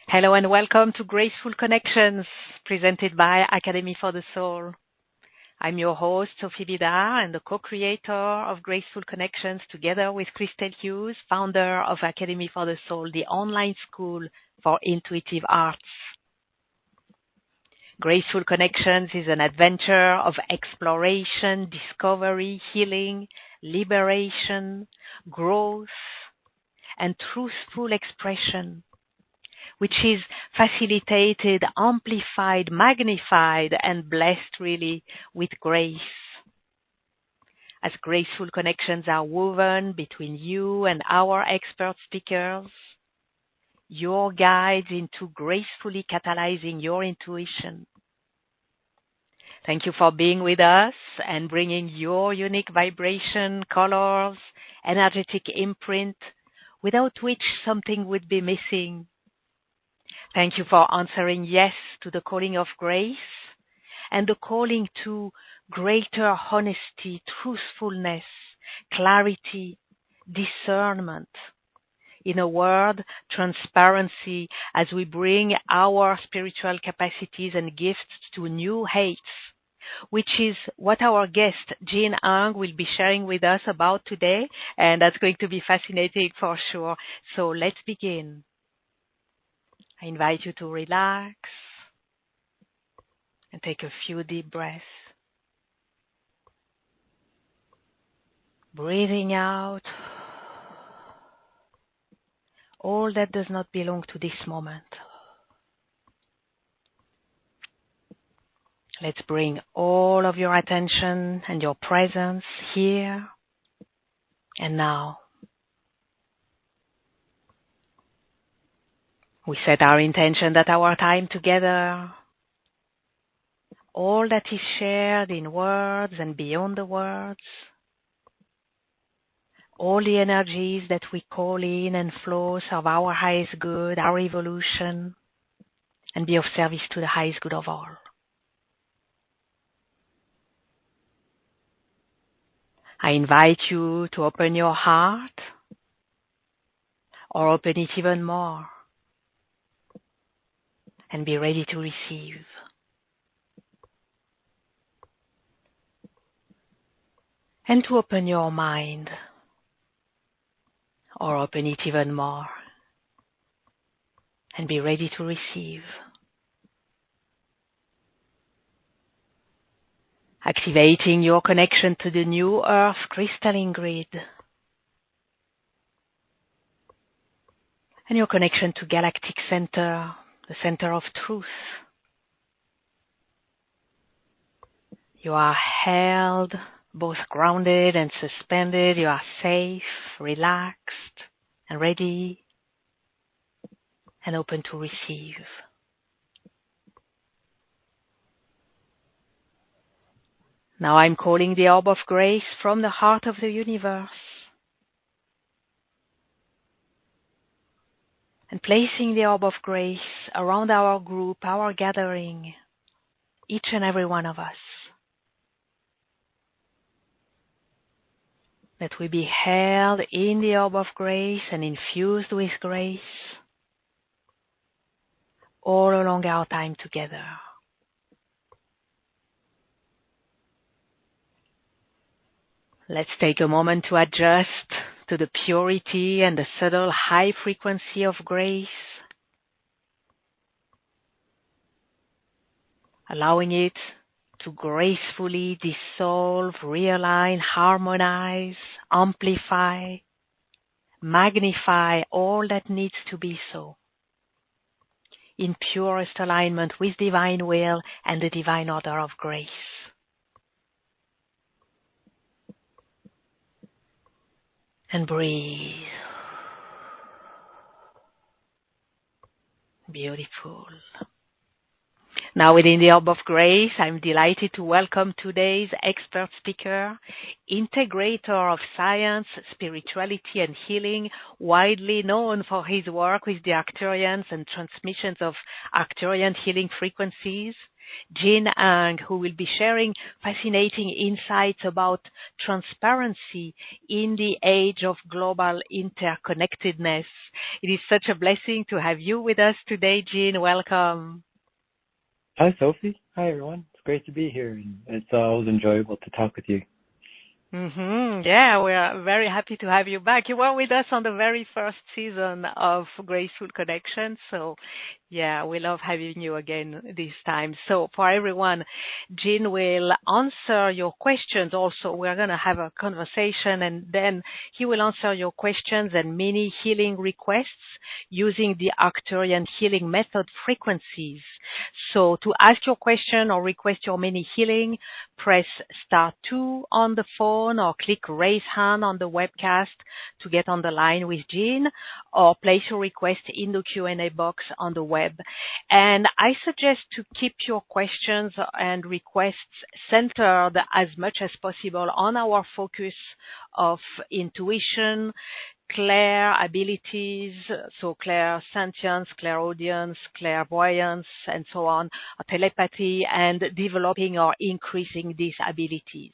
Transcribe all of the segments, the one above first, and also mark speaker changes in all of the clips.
Speaker 1: Hello and welcome to Graceful Connections, presented by Academy for the Soul. I'm your host, Sophie Bidard, and the co-creator of Graceful Connections, together with Christel Hughes, founder of Academy for the Soul, the online school for intuitive arts. Graceful Connections is an adventure of exploration, discovery, healing, liberation, growth, and truthful expression, which is facilitated, amplified, magnified, and blessed really with grace. As graceful connections are woven between you and our expert speakers, your guides into gracefully catalyzing your intuition. Thank you for being with us and bringing your unique vibration, colors, energetic imprint, without which something would be missing. Thank you for answering yes to the calling of grace and the calling to greater honesty, truthfulness, clarity, discernment. In a word, transparency, as we bring our spiritual capacities and gifts to new heights, which is what our guest, Jean Ang, will be sharing with us about today, and that's going to be fascinating for sure. So let's begin. I invite you to relax and take a few deep breaths. Breathing out all that does not belong to this moment. Let's bring all of your attention and your presence here and now. We set our intention that our time together, all that is shared in words and beyond the words, all the energies that we call in and flow serve our highest good, our evolution, and be of service to the highest good of all. I invite you to open your heart or open it even more and be ready to receive. And to open your mind or open it even more and be ready to receive. Activating your connection to the new earth crystalline grid and your connection to galactic center, the center of truth. You are held, both grounded and suspended. You are safe, relaxed, and ready and open to receive. Now I'm calling the orb of grace from the heart of the universe and placing the orb of grace around our group, our gathering, each and every one of us. That we be held in the orb of grace and infused with grace all along our time together. Let's take a moment to adjust to the purity and the subtle high frequency of grace, allowing it to gracefully dissolve, realign, harmonize, amplify, magnify all that needs to be so, in purest alignment with divine will and the divine order of grace. And breathe. Beautiful. Now within the orb of grace, I'm delighted to welcome today's expert speaker, integrator of science, spirituality, and healing, widely known for his work with the Arcturians and transmissions of Arcturian healing frequencies, Jean Ang, who will be sharing fascinating insights about transparency in the age of global interconnectedness. It is such a blessing to have you with us today, Jean. Welcome.
Speaker 2: Hi, Sophie. Hi, everyone. It's great to be here, and it's always enjoyable to talk with you.
Speaker 1: Yeah, we are very happy to have you back. You were with us on the very first season of Graceful Connection, so yeah, we love having you again this time. So for everyone, Jean will answer your questions. Also, we're going to have a conversation, and then he will answer your questions and mini healing requests using the Arcturian healing method frequencies. So to ask your question or request your mini healing, press *2 on the phone or click raise hand on the webcast to get on the line with Jean, or place your request in the Q&A box on the web. And I suggest to keep your questions and requests centered as much as possible on our focus of intuition, clair abilities, so clairsentience, clairaudience, clairvoyance, and so on, telepathy, and developing or increasing these abilities.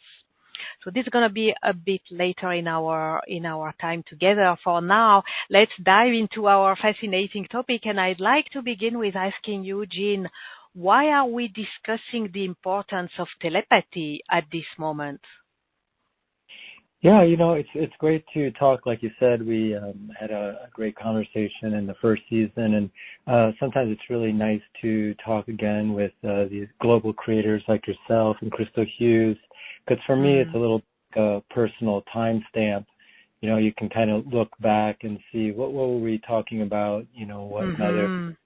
Speaker 1: So this is going to be a bit later in our time together. For now, let's dive into our fascinating topic, and I'd like to begin with asking you, Jean, why are we discussing the importance of telepathy at this moment?
Speaker 2: Yeah, it's great to talk. Like you said, we had a great conversation in the first season, and sometimes it's really nice to talk again with these global creators like yourself and Christel Hughes, because for me, it's a little personal timestamp. You can kind of look back and see what were we talking about, another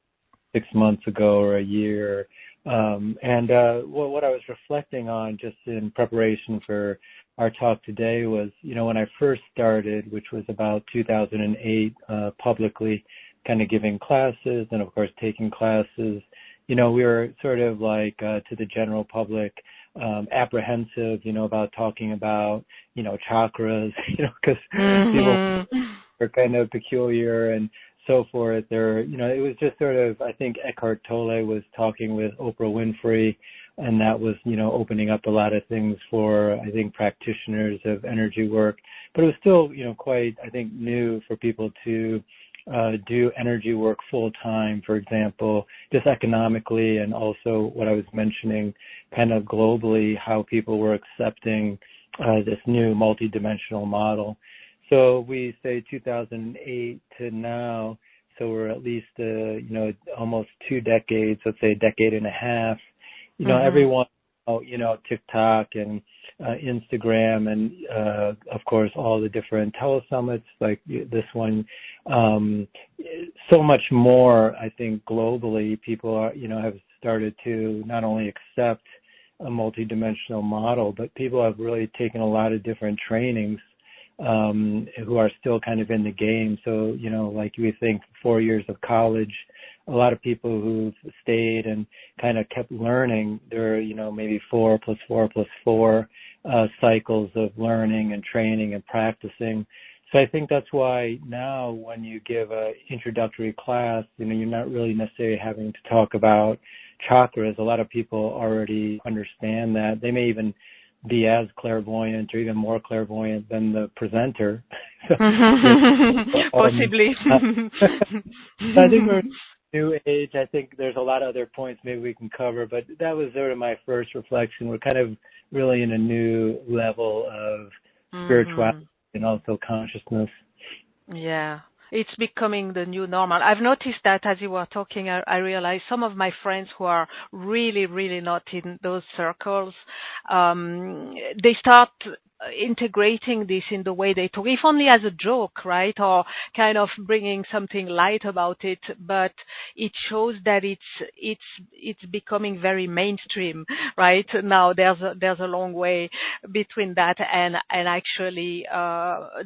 Speaker 2: 6 months ago or a year. And what I was reflecting on just in preparation for our talk today was, when I first started, which was about 2008, publicly kind of giving classes and, of course, taking classes, we were sort of like to the general public, apprehensive, about talking about, chakras, because people are kind of peculiar and so forth. Or, it was just sort of, I think Eckhart Tolle was talking with Oprah Winfrey, and that was, opening up a lot of things for, I think, practitioners of energy work. But it was still, quite, I think, new for people to do energy work full time, for example, just economically, and also what I was mentioning kind of globally, how people were accepting this new multidimensional model. So we say 2008 to now, so we're at least, almost 2 decades, let's say a decade and a half. Everyone, TikTok and Instagram and, of course, all the different telesummits like this one. So much more, I think, globally, people are, have started to not only accept a multidimensional model, but people have really taken a lot of different trainings who are still kind of in the game. So, like we think 4 years of college, a lot of people who've stayed and kind of kept learning, there are, maybe 4 plus 4 plus 4 cycles of learning and training and practicing. So I think that's why now when you give a introductory class, you're not really necessarily having to talk about chakras. A lot of people already understand that. They may even be as clairvoyant or even more clairvoyant than the presenter.
Speaker 1: Possibly.
Speaker 2: I think we're new age. I think there's a lot of other points maybe we can cover, but that was sort of my first reflection. We're kind of really in a new level of spirituality and also consciousness.
Speaker 1: Yeah. It's becoming the new normal. I've noticed that as you were talking, I realized some of my friends who are really, really not in those circles, they start integrating this in the way they talk, if only as a joke, right? Or kind of bringing something light about it, but it shows that it's becoming very mainstream, right? Now there's a long way between that and actually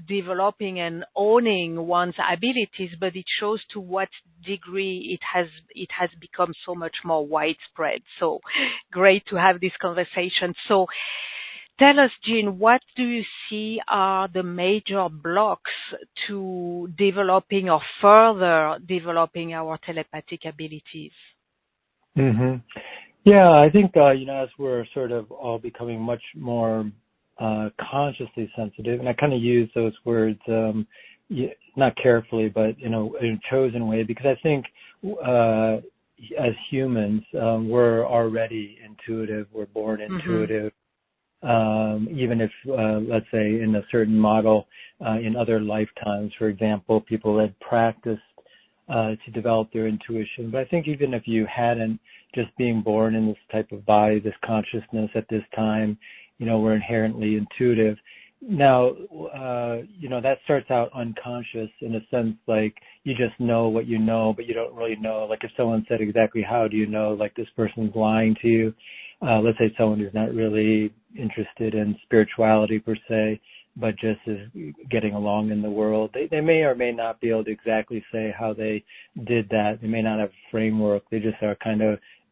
Speaker 1: developing and owning one's abilities, but it shows to what degree it has become so much more widespread. So great to have this conversation. So tell us, Jean, what do you see are the major blocks to developing or further developing our telepathic abilities?
Speaker 2: Yeah, I think, as we're sort of all becoming much more consciously sensitive, and I kind of use those words not carefully, but in a chosen way, because I think as humans, we're already intuitive. We're born intuitive. Even if, let's say, in a certain model, in other lifetimes, for example, people had practiced to develop their intuition. But I think even if you hadn't, just being born in this type of body, this consciousness at this time, we're inherently intuitive. Now, that starts out unconscious in a sense, like you just know what you know, but you don't really know. Like if someone said exactly how do you know, like this person's lying to you. Let's say someone who's not really interested in spirituality per se, but just is getting along in the world. They may or may not be able to exactly say how they did that. They may not have a framework. They just are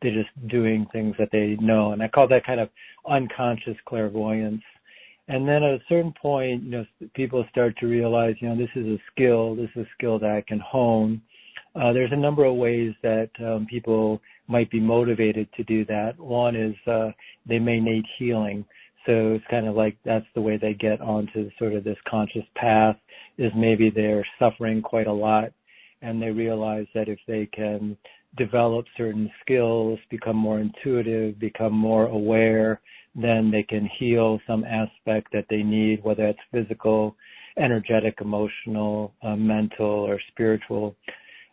Speaker 2: they're just doing things that they know. And I call that kind of unconscious clairvoyance. And then at a certain point, people start to realize, this is a skill. This is a skill that I can hone. There's a number of ways that people might be motivated to do that. One is they may need healing. So it's kind of like that's the way they get onto sort of this conscious path, is maybe they're suffering quite a lot, and they realize that if they can develop certain skills, become more intuitive, become more aware, then they can heal some aspect that they need, whether it's physical, energetic, emotional, mental, or spiritual.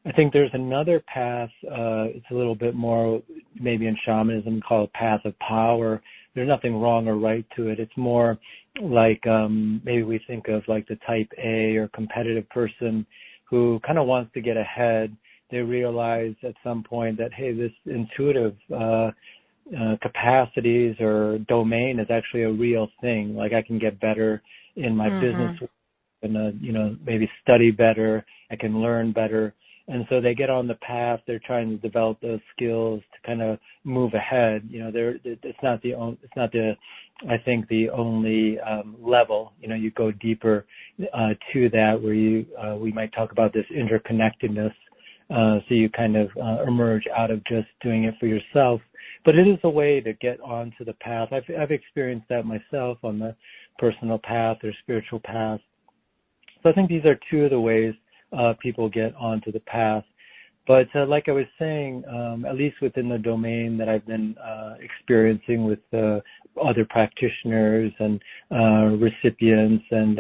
Speaker 2: I think there's another path, it's a little bit more maybe in shamanism called path of power. There's nothing wrong or right to it. It's more like maybe we think of like the type A or competitive person who kind of wants to get ahead. They realize at some point that, hey, this intuitive capacities or domain is actually a real thing. Like I can get better in my business and, maybe study better. I can learn better. And so they get on the path. They're trying to develop those skills to kind of move ahead. It's not I think the only level. You go deeper to that, where we might talk about this interconnectedness. So you kind of emerge out of just doing it for yourself. But it is a way to get onto the path. I've experienced that myself on the personal path or spiritual path. So I think these are two of the ways people get onto the path. But like I was saying, at least within the domain that I've been experiencing with other practitioners and recipients and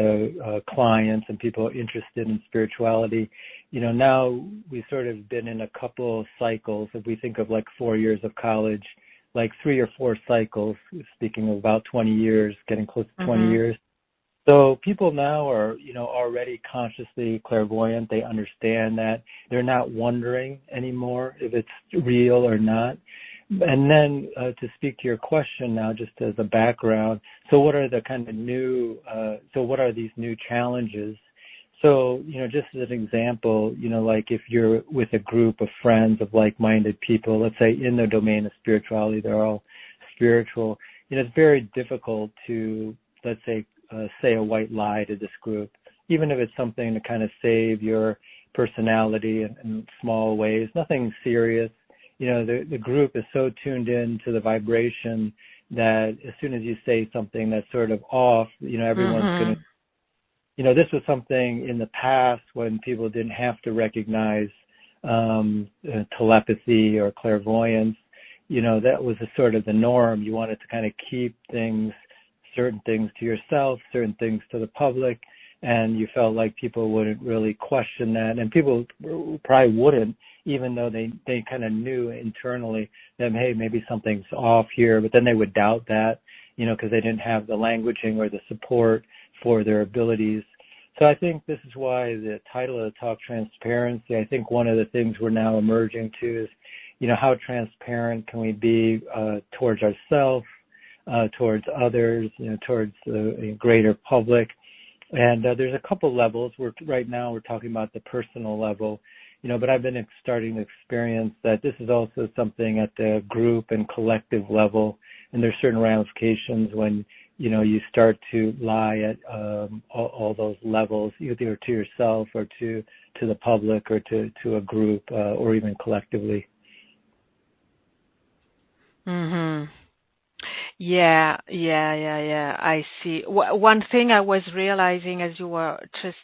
Speaker 2: clients and people interested in spirituality, now we've sort of been in a couple of cycles. If we think of like 4 years of college, like 3 or 4 cycles, speaking of about 20 years, getting close to 20 years. So people now are, already consciously clairvoyant. They understand that. They're not wondering anymore if it's real or not. And then to speak to your question now, just as a background, so what are the kind of what are these new challenges? So, just as an example, like if you're with a group of friends of like-minded people, let's say in the domain of spirituality, they're all spiritual, it's very difficult to, let's say a white lie to this group, even if it's something to kind of save your personality in small ways, nothing serious. The group is so tuned in to the vibration that as soon as you say something that's sort of off, everyone's going to, this was something in the past when people didn't have to recognize telepathy or clairvoyance. That was a sort of the norm. You wanted to kind of keep certain things to yourself, certain things to the public, and you felt like people wouldn't really question that, and people probably wouldn't, even though they kind of knew internally that, hey, maybe something's off here, but then they would doubt that, because they didn't have the languaging or the support for their abilities. So I think this is why the title of the talk, Transparency, I think one of the things we're now emerging to is, how transparent can we be towards ourselves, towards others, towards the greater public. And there's a couple levels. Right now we're talking about the personal level, but I've been starting to experience that this is also something at the group and collective level. And there's certain ramifications when, you start to lie at all those levels, either to yourself or to the public or to a group or even collectively.
Speaker 1: Mhm. Yeah. I see. One thing I was realizing as you were just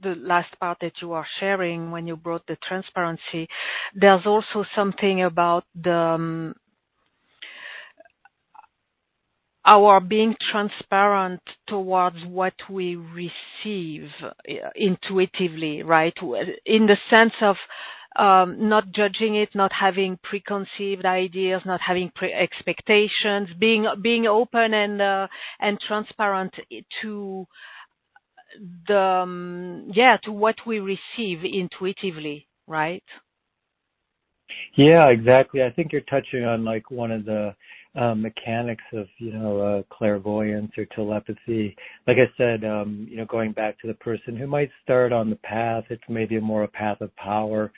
Speaker 1: the last part that you are sharing when you brought the transparency, there's also something about our being transparent towards what we receive intuitively, right? In the sense of not judging it, not having preconceived ideas, not having expectations, being open and transparent to to what we receive intuitively, right?
Speaker 2: Yeah, exactly. I think you're touching on like one of the mechanics of, clairvoyance or telepathy. Like I said, going back to the person who might start on the path, it's maybe more a path of power,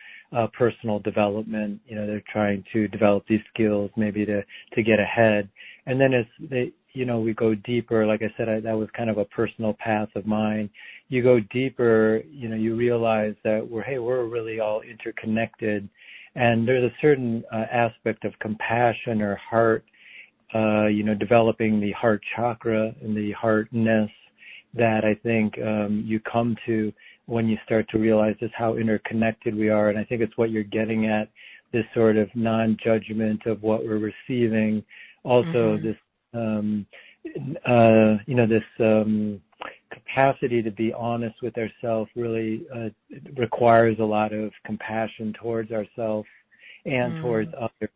Speaker 2: personal development. They're trying to develop these skills maybe to get ahead. And then as they, we go deeper, like I said, that was kind of a personal path of mine. You go deeper, you realize that we're really all interconnected. And there's a certain aspect of compassion or heart, developing the heart chakra and the heartness that I think you come to when you start to realize just how interconnected we are. And I think it's what you're getting at, this sort of non-judgment of what we're receiving. Also, this, this capacity to be honest with ourselves really requires a lot of compassion towards ourselves and towards others,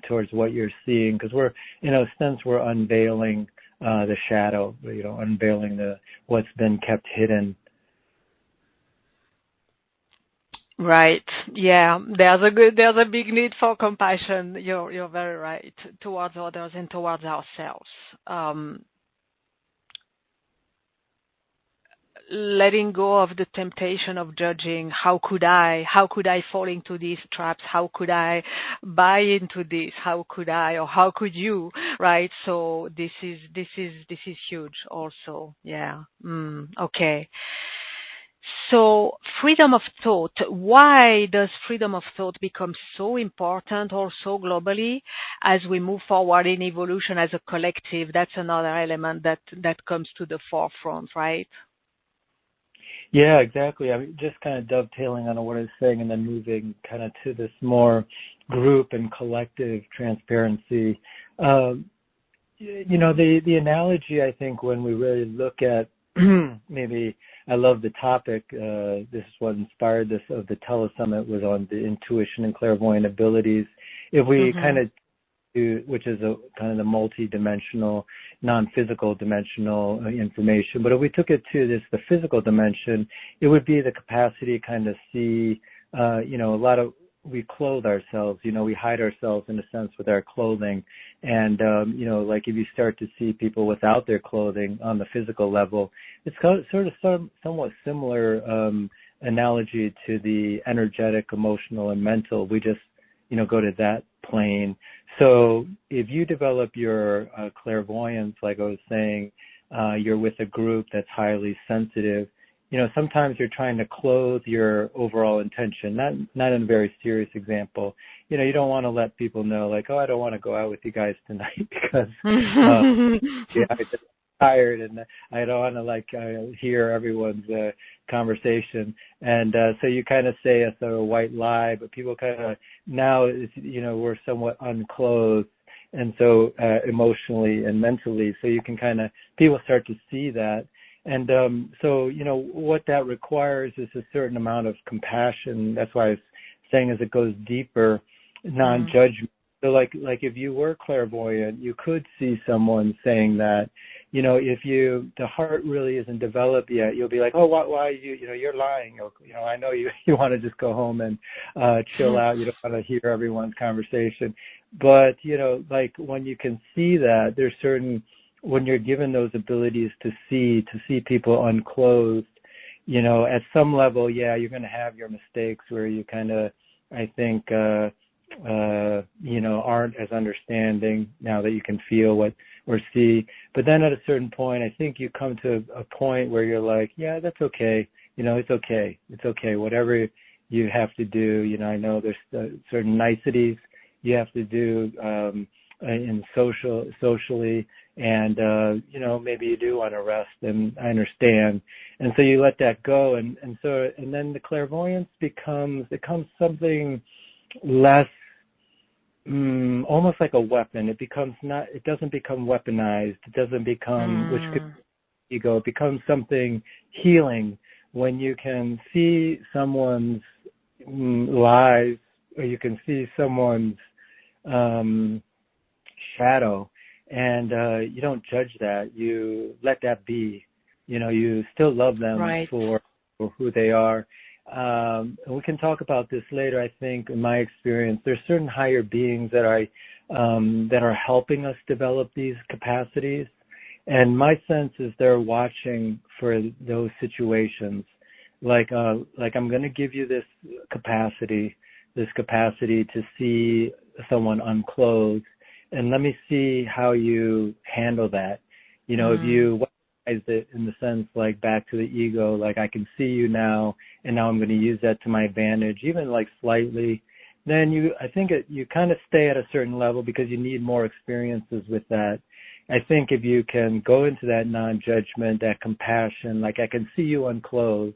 Speaker 2: towards what you're seeing, because we're, in a sense, we're unveiling the shadow, unveiling what's been kept hidden.
Speaker 1: Right. Yeah. There's a big need for compassion. You're very right, towards others and towards ourselves. Letting go of the temptation of judging. How could I fall into these traps? How could I buy into this? How could I, or how could you? Right. So this is huge also. Yeah. Okay. So freedom of thought, why does freedom of thought become so important also globally as we move forward in evolution as a collective? That's another element that comes to the forefront, right?
Speaker 2: Yeah, exactly. I mean, just kind of dovetailing on what I was saying and then moving kind of to this more group and collective transparency. The analogy, I think, when we really look at maybe, I love the topic, this is what inspired this of the telesummit, was on the intuition and clairvoyant abilities. If we kind of which is a kind of the multi-dimensional, non-physical dimensional information. But if we took it to the physical dimension, it would be the capacity to kind of see, we clothe ourselves, we hide ourselves in a sense with our clothing. And, like if you start to see people without their clothing on the physical level, it's sort of somewhat similar analogy to the energetic, emotional, and mental. We just, go to that plane. So if you develop your clairvoyance, like I was saying, you're with a group that's highly sensitive. Sometimes you're trying to clothe your overall intention, not in a very serious example. You don't want to let people know, like, oh, I don't want to go out with you guys tonight because I'm just tired and I don't want to hear everyone's conversation. And so you kind of say a sort of white lie, but people kind of now, we're somewhat unclothed. And so emotionally and mentally, so you can people start to see that. And so, what that requires is a certain amount of compassion. That's why I was saying as it goes deeper, non-judgment. So like if you were clairvoyant, you could see someone saying that, if the heart really isn't developed yet, you'll be like, oh, why you're lying. I know you want to just go home and chill out. You don't want to hear everyone's conversation. But, like when you can see that, there's certain, when you're given those abilities to see people unclothed, at some level, yeah, you're going to have your mistakes where you kind of, I think, aren't as understanding now that you can feel what or see. But then at a certain point, I think you come to a point where you're like, yeah, that's okay. It's okay. It's okay. Whatever you have to do, I know there's certain niceties, you have to do in socially, and maybe you do want to rest, and I understand, and so you let that go, and then the clairvoyance becomes something less, almost like a weapon. It doesn't become weaponized. It doesn't become, which could be ego. It becomes something healing when you can see someone's lies, or you can see someone's shadow, and you don't judge that. You let that be. You still love them for who they are. And we can talk about this later. I think, in my experience, there's certain higher beings that are helping us develop these capacities. And my sense is they're watching for those situations. Like I'm going to give you this capacity to see someone unclothed, and let me see how you handle that. If you weaponize it in the sense, like, back to the ego, like, I can see you now, and now I'm going to use that to my advantage, even like slightly, then I think you kind of stay at a certain level because you need more experiences with that. I think if you can go into that non-judgment, that compassion, like, I can see you unclothed,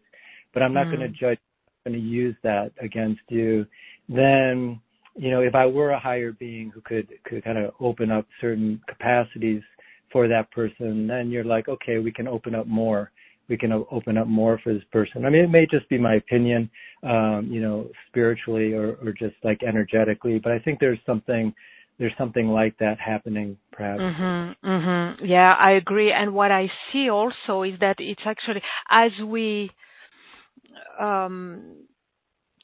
Speaker 2: but I'm not going to judge, I'm going to use that against you, then, if I were a higher being who could kind of open up certain capacities for that person, then you're like, okay, we can open up more. We can open up more for this person. I mean, it may just be my opinion, spiritually or just like energetically, but I think there's something like that happening, perhaps.
Speaker 1: Yeah, I agree. And what I see also is that it's actually, as we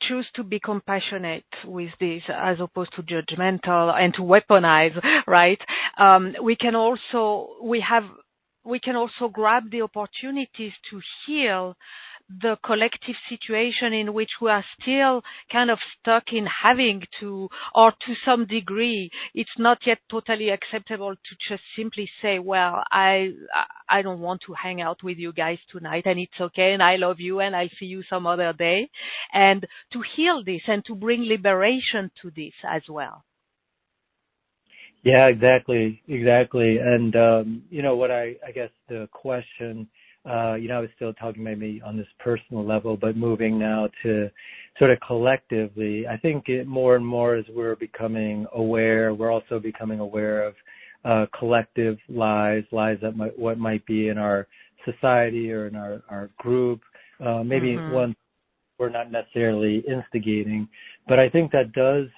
Speaker 1: choose to be compassionate with this as opposed to judgmental and to weaponize, right? We can also grab the opportunities to heal the collective situation in which we are still kind of stuck in having to, or to some degree, it's not yet totally acceptable to just simply say, well, I don't want to hang out with you guys tonight, and it's okay, and I love you, and I'll see you some other day. And to heal this and to bring liberation to this as well.
Speaker 2: Yeah, exactly. And, what I guess the question, I was still talking maybe on this personal level, but moving now to sort of collectively, I think more and more as we're becoming aware, we're also becoming aware of collective lies that what might be in our society or in our group, maybe one we're not necessarily instigating, but I think that does,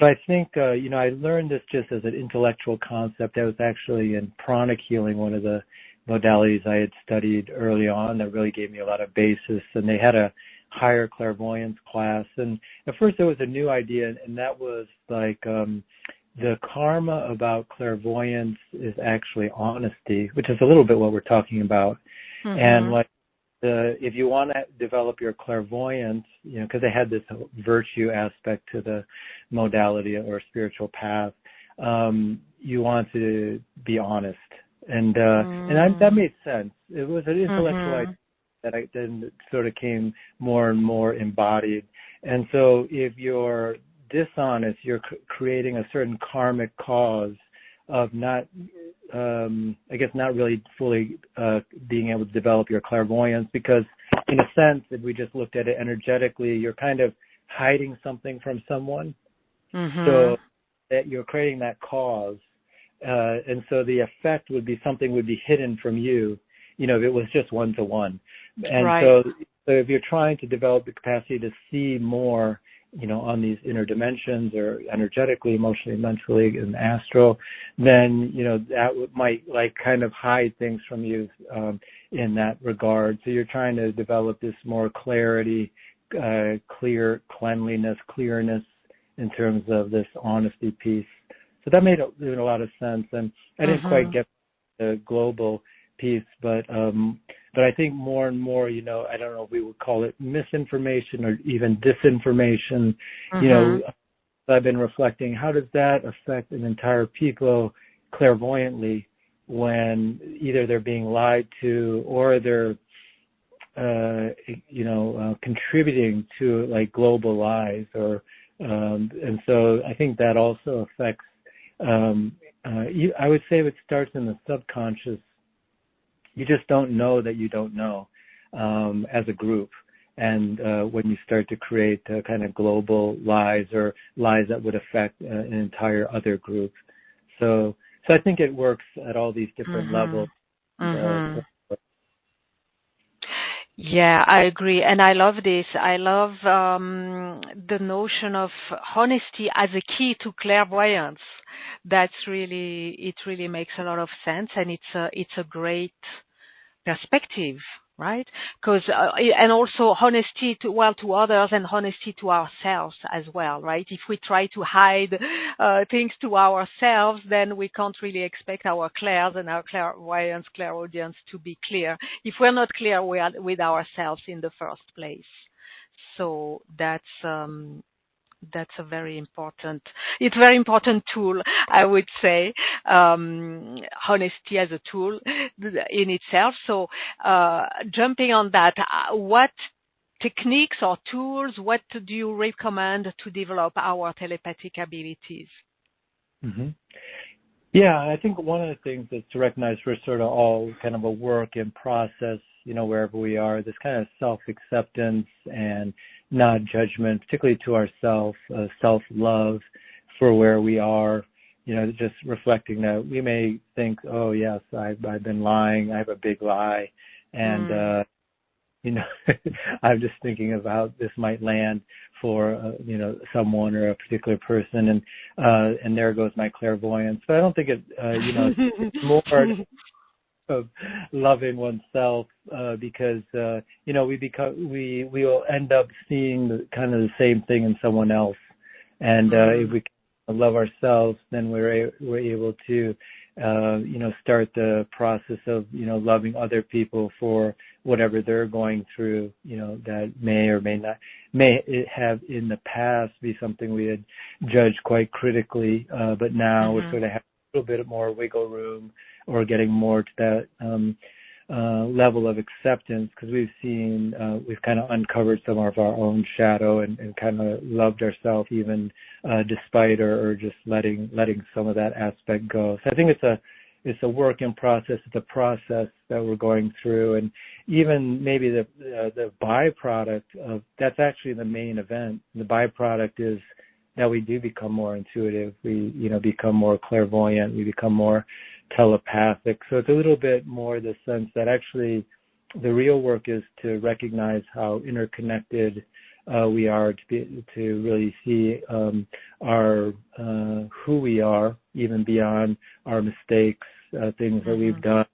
Speaker 2: so I think, I learned this just as an intellectual concept. That was actually in pranic healing, one of the modalities I had studied early on that really gave me a lot of basis. And they had a higher clairvoyance class. And at first it was a new idea, and that was like the karma about clairvoyance is actually honesty, which is a little bit what we're talking about. And like, if you want to develop your clairvoyance, because they had this virtue aspect to the modality or spiritual path, you want to be honest, and that made sense. It was an intellectual idea that I then sort of came more and more embodied. And so, if you're dishonest, you're creating a certain karmic cause of not really fully being able to develop your clairvoyance, because in a sense, if we just looked at it energetically, you're kind of hiding something from someone. So that you're creating that cause. And so the effect would be something would be hidden from you, if it was just one-to-one. And so if you're trying to develop the capacity to see more, on these inner dimensions or energetically, emotionally, mentally, and astral, then, that might like kind of hide things from you in that regard. So you're trying to develop this more clarity, clearness in terms of this honesty piece. So that made a lot of sense. And I didn't quite get the global piece, but I think more and more, I don't know if we would call it misinformation or even disinformation. I've been reflecting, how does that affect an entire people clairvoyantly when either they're being lied to or they're, contributing to like global lies or And so I think that also affects, I would say it starts in the subconscious. You just don't know that you don't know as a group. And when you start to create kind of global lies or lies that would affect an entire other group. So I think it works at all these different levels.
Speaker 1: Yeah, I agree. And I love this. I love the notion of honesty as a key to clairvoyance. It really makes a lot of sense, and it's a great perspective, right? Because and also honesty to others and honesty to ourselves as well, right? If we try to hide things to ourselves, then we can't really expect our clairs and our clairvoyance, clairaudience to be clear if we're not clear with ourselves in the first place. So that's a very important tool, I would say, honesty as a tool in itself. So jumping on that, what techniques or tools, what do you recommend to develop our telepathic abilities?
Speaker 2: Mm-hmm. Yeah, I think one of the things is to recognize we're sort of all kind of a work in process, wherever we are, this kind of self-acceptance and non-judgment, particularly to ourselves, self-love for where we are, just reflecting that we may think, oh, yes, I've been lying, I have a big lie, and, I'm just thinking about this might land for, someone or a particular person, and there goes my clairvoyance. But I don't think it's more of loving oneself because we will end up seeing the same thing in someone else, and if we love ourselves, then we're able to start the process of loving other people for whatever they're going through, that may or may have in the past be something we had judged quite critically, but now we're sort of having a little bit more wiggle room, or getting more to that level of acceptance, because we've kind of uncovered some of our own shadow and kind of loved ourselves even despite or just letting some of that aspect go. So I think it's a work in process. It's a process that we're going through, and even maybe the byproduct of that's actually the main event. The byproduct is that we do become more intuitive. We become more clairvoyant. We become more telepathic. So it's a little bit more the sense that actually the real work is to recognize how interconnected we are, to really see our who we are, even beyond our mistakes, things that we've done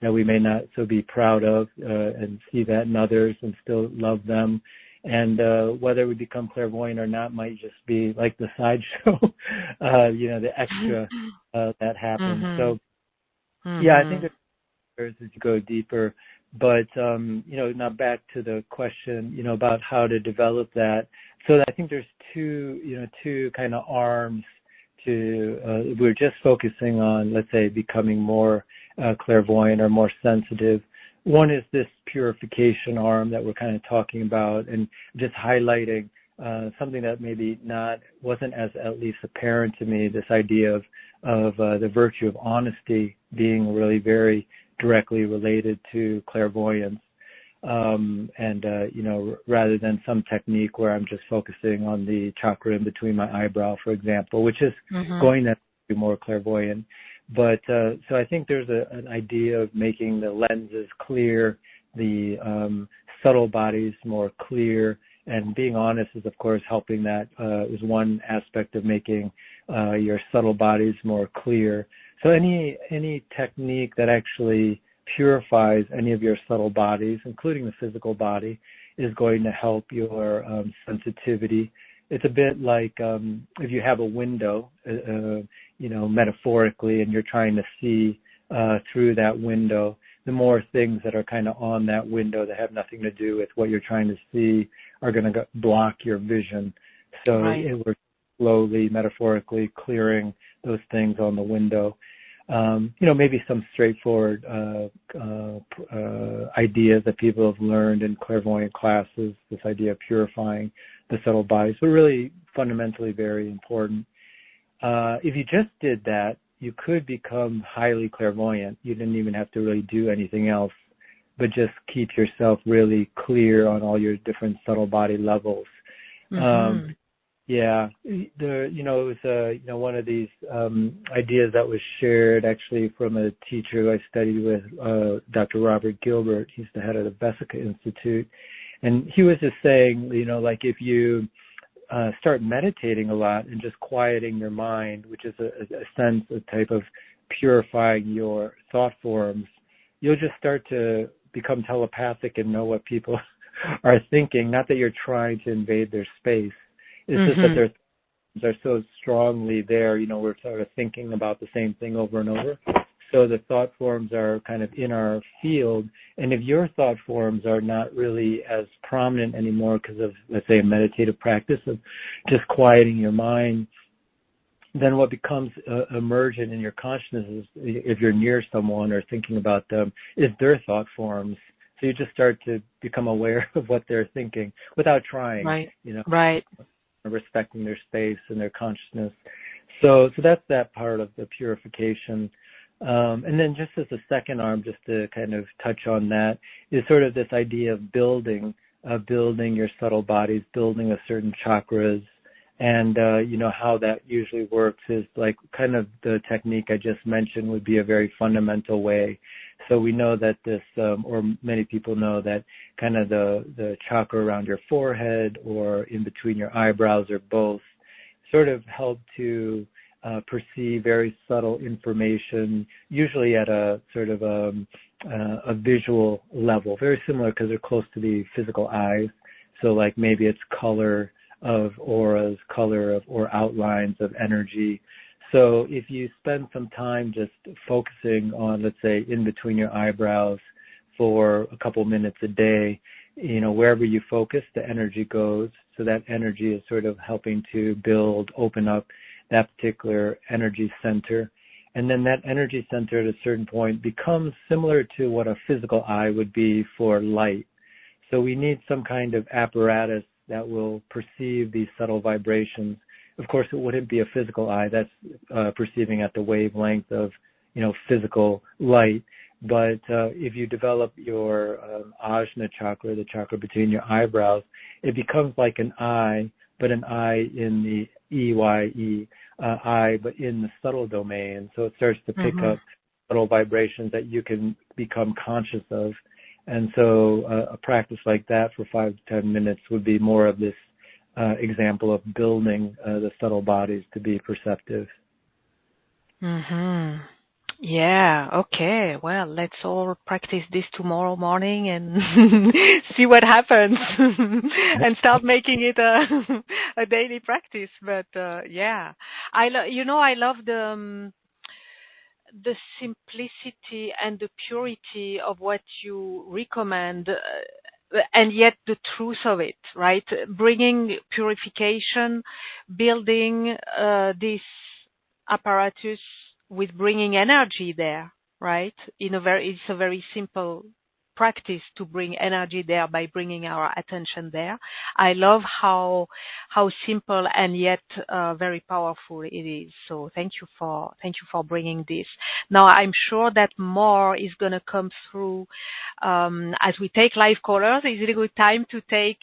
Speaker 2: that we may not so be proud of, and see that in others and still love them. And whether we become clairvoyant or not might just be like the sideshow, the extra that happens. So, yeah, I think there's as you go deeper. But, now back to the question, about how to develop that. So I think there's two kind of arms to, we're just focusing on, let's say, becoming more clairvoyant or more sensitive. One is this purification arm that we're kind of talking about, and just highlighting something that maybe wasn't as at least apparent to me, this idea of the virtue of honesty being really very directly related to clairvoyance. Rather than some technique where I'm just focusing on the chakra in between my eyebrow, for example, which is going to be more clairvoyant. But so I think there's an idea of making the lenses clear, the subtle bodies more clear, and being honest is, of course, helping that is one aspect of making your subtle bodies more clear. So any technique that actually purifies any of your subtle bodies, including the physical body, is going to help your sensitivity. It's a bit like if you have a window, metaphorically, and you're trying to see through that window, the more things that are kind of on that window that have nothing to do with what you're trying to see are going to block your vision. So we're slowly, metaphorically clearing those things on the window. Maybe some straightforward ideas that people have learned in clairvoyant classes, this idea of purifying the subtle bodies, but really fundamentally very important. If you just did that, you could become highly clairvoyant. You didn't even have to really do anything else, but just keep yourself really clear on all your different subtle body levels.
Speaker 1: Mm-hmm.
Speaker 2: Yeah, it was one of these ideas that was shared actually from a teacher who I studied with, Dr. Robert Gilbert. He's the head of the Vesica Institute, and he was just saying, like if you start meditating a lot and just quieting your mind, which is a type of purifying your thought forms, you'll just start to become telepathic and know what people are thinking. Not that you're trying to invade their space. It's just that their thoughts are so strongly there. We're sort of thinking about the same thing over and over. So the thought forms are kind of in our field. And if your thought forms are not really as prominent anymore because of, let's say, a meditative practice of just quieting your mind, then what becomes emergent in your consciousness is, if you're near someone or thinking about them, is their thought forms. So you just start to become aware of what they're thinking without trying.
Speaker 1: Right.
Speaker 2: Right. Respecting their space and their consciousness. So that's that part of the purification. And then just as a second arm, just to kind of touch on that, is sort of this idea of building your subtle bodies, building a certain chakras. And, how that usually works is like kind of the technique I just mentioned would be a very fundamental way. So we know that this, or many people know that kind of the chakra around your forehead or in between your eyebrows or both sort of help to perceive very subtle information, usually at a sort of a visual level, very similar because they're close to the physical eyes. So like maybe it's color of auras, or outlines of energy. So if you spend some time just focusing on, let's say, in between your eyebrows for a couple minutes a day, wherever you focus, the energy goes. So that energy is sort of helping to open up that particular energy center. And then that energy center at a certain point becomes similar to what a physical eye would be for light. So we need some kind of apparatus that will perceive these subtle vibrations. Of course, it wouldn't be a physical eye that's perceiving at the wavelength of, physical light. But if you develop your ajna chakra, the chakra between your eyebrows, it becomes like an eye, but an eye in the EYE, eye, but in the subtle domain. So it starts to pick up subtle vibrations that you can become conscious of. And so a practice like that for 5 to 10 minutes would be more of this example of building the subtle bodies to be perceptive.
Speaker 1: Mm-hmm. Yeah, okay. Well, let's all practice this tomorrow morning and see what happens and start making it a daily practice. But yeah, I love the simplicity and the purity of what you recommend, and yet the truth of it, right? Bringing purification, building this apparatus with bringing energy there, right? It's a very simple practice to bring energy there by bringing our attention there. I love how simple and yet very powerful it is. So thank you for bringing this. Now I'm sure that more is going to come through as we take live callers. Is it a good time to take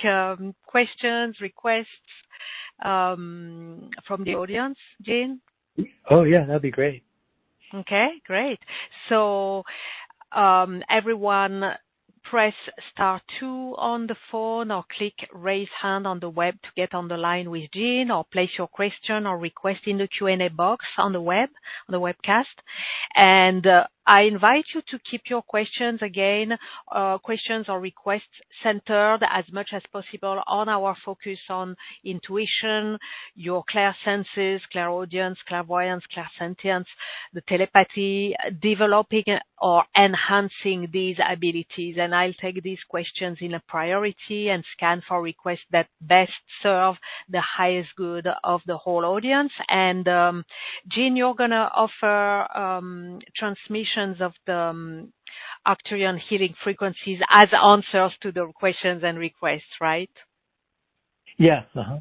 Speaker 1: questions, requests from the audience, Jean?
Speaker 2: Oh yeah, that'd be great.
Speaker 1: Okay, great. So everyone press *2 on the phone or click raise hand on the web to get on the line with Jean, or place your question or request in the Q&A box on the webcast. And I invite you to keep your questions questions or requests centered as much as possible on our focus on intuition, your clairsenses, clairaudience, clairvoyance, clairsentience, the telepathy, developing or enhancing these abilities. And I'll take these questions in a priority and scan for requests that best serve the highest good of the whole audience. And Jean, you're going to offer transmissions of the Arcturian healing frequencies as answers to the questions and requests, right?
Speaker 2: Yes. Uh-huh.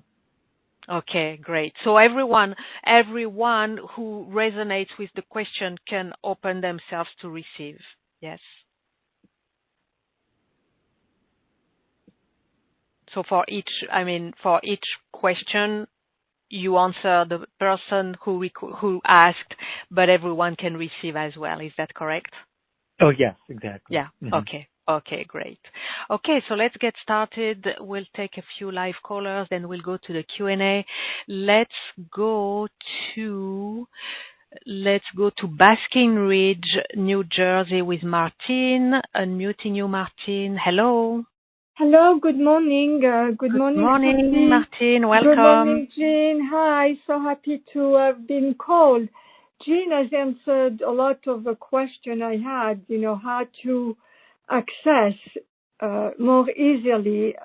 Speaker 1: Okay, great. So everyone who resonates with the question can open themselves to receive. Yes. So for each question, you answer the person who asked, but everyone can receive as well. Is that correct?
Speaker 2: Oh, yes, exactly.
Speaker 1: Yeah. Okay. Okay, great. Okay, so let's get started. We'll take a few live callers, then we'll go to the Q&A. Let's go to Basking Ridge, New Jersey with Martine. Unmuting you, Martine. Hello.
Speaker 3: Hello, good morning. Good
Speaker 1: Morning,
Speaker 3: morning,
Speaker 1: Martine.
Speaker 3: Sophie.
Speaker 1: Welcome.
Speaker 3: Good morning, Jean. Hi, so happy to have been called. Jean has answered a lot of the question I had, how to access more easily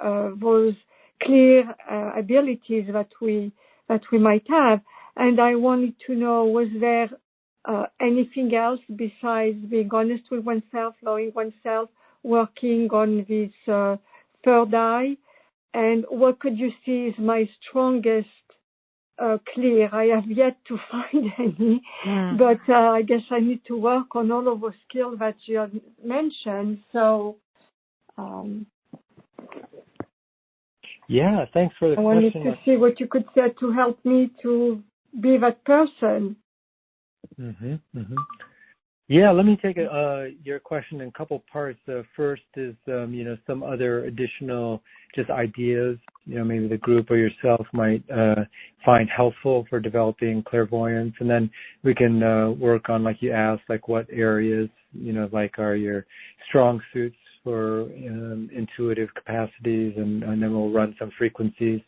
Speaker 3: those clear abilities that we might have. And I wanted to know, was there anything else besides being honest with oneself, knowing oneself, working on this third eye, and what could you see is my strongest clear? I have yet to find any, but I guess I need to work on all of those skills that you have mentioned. So,
Speaker 2: yeah, thanks for the question.
Speaker 3: I wanted to see what you could say to help me to be that person.
Speaker 2: Yeah, let me take your question in a couple parts. First is, some other additional just ideas, maybe the group or yourself might find helpful for developing clairvoyance. And then we can work on, like you asked, like what areas, like are your strong suits for intuitive capacities, and then we'll run some frequencies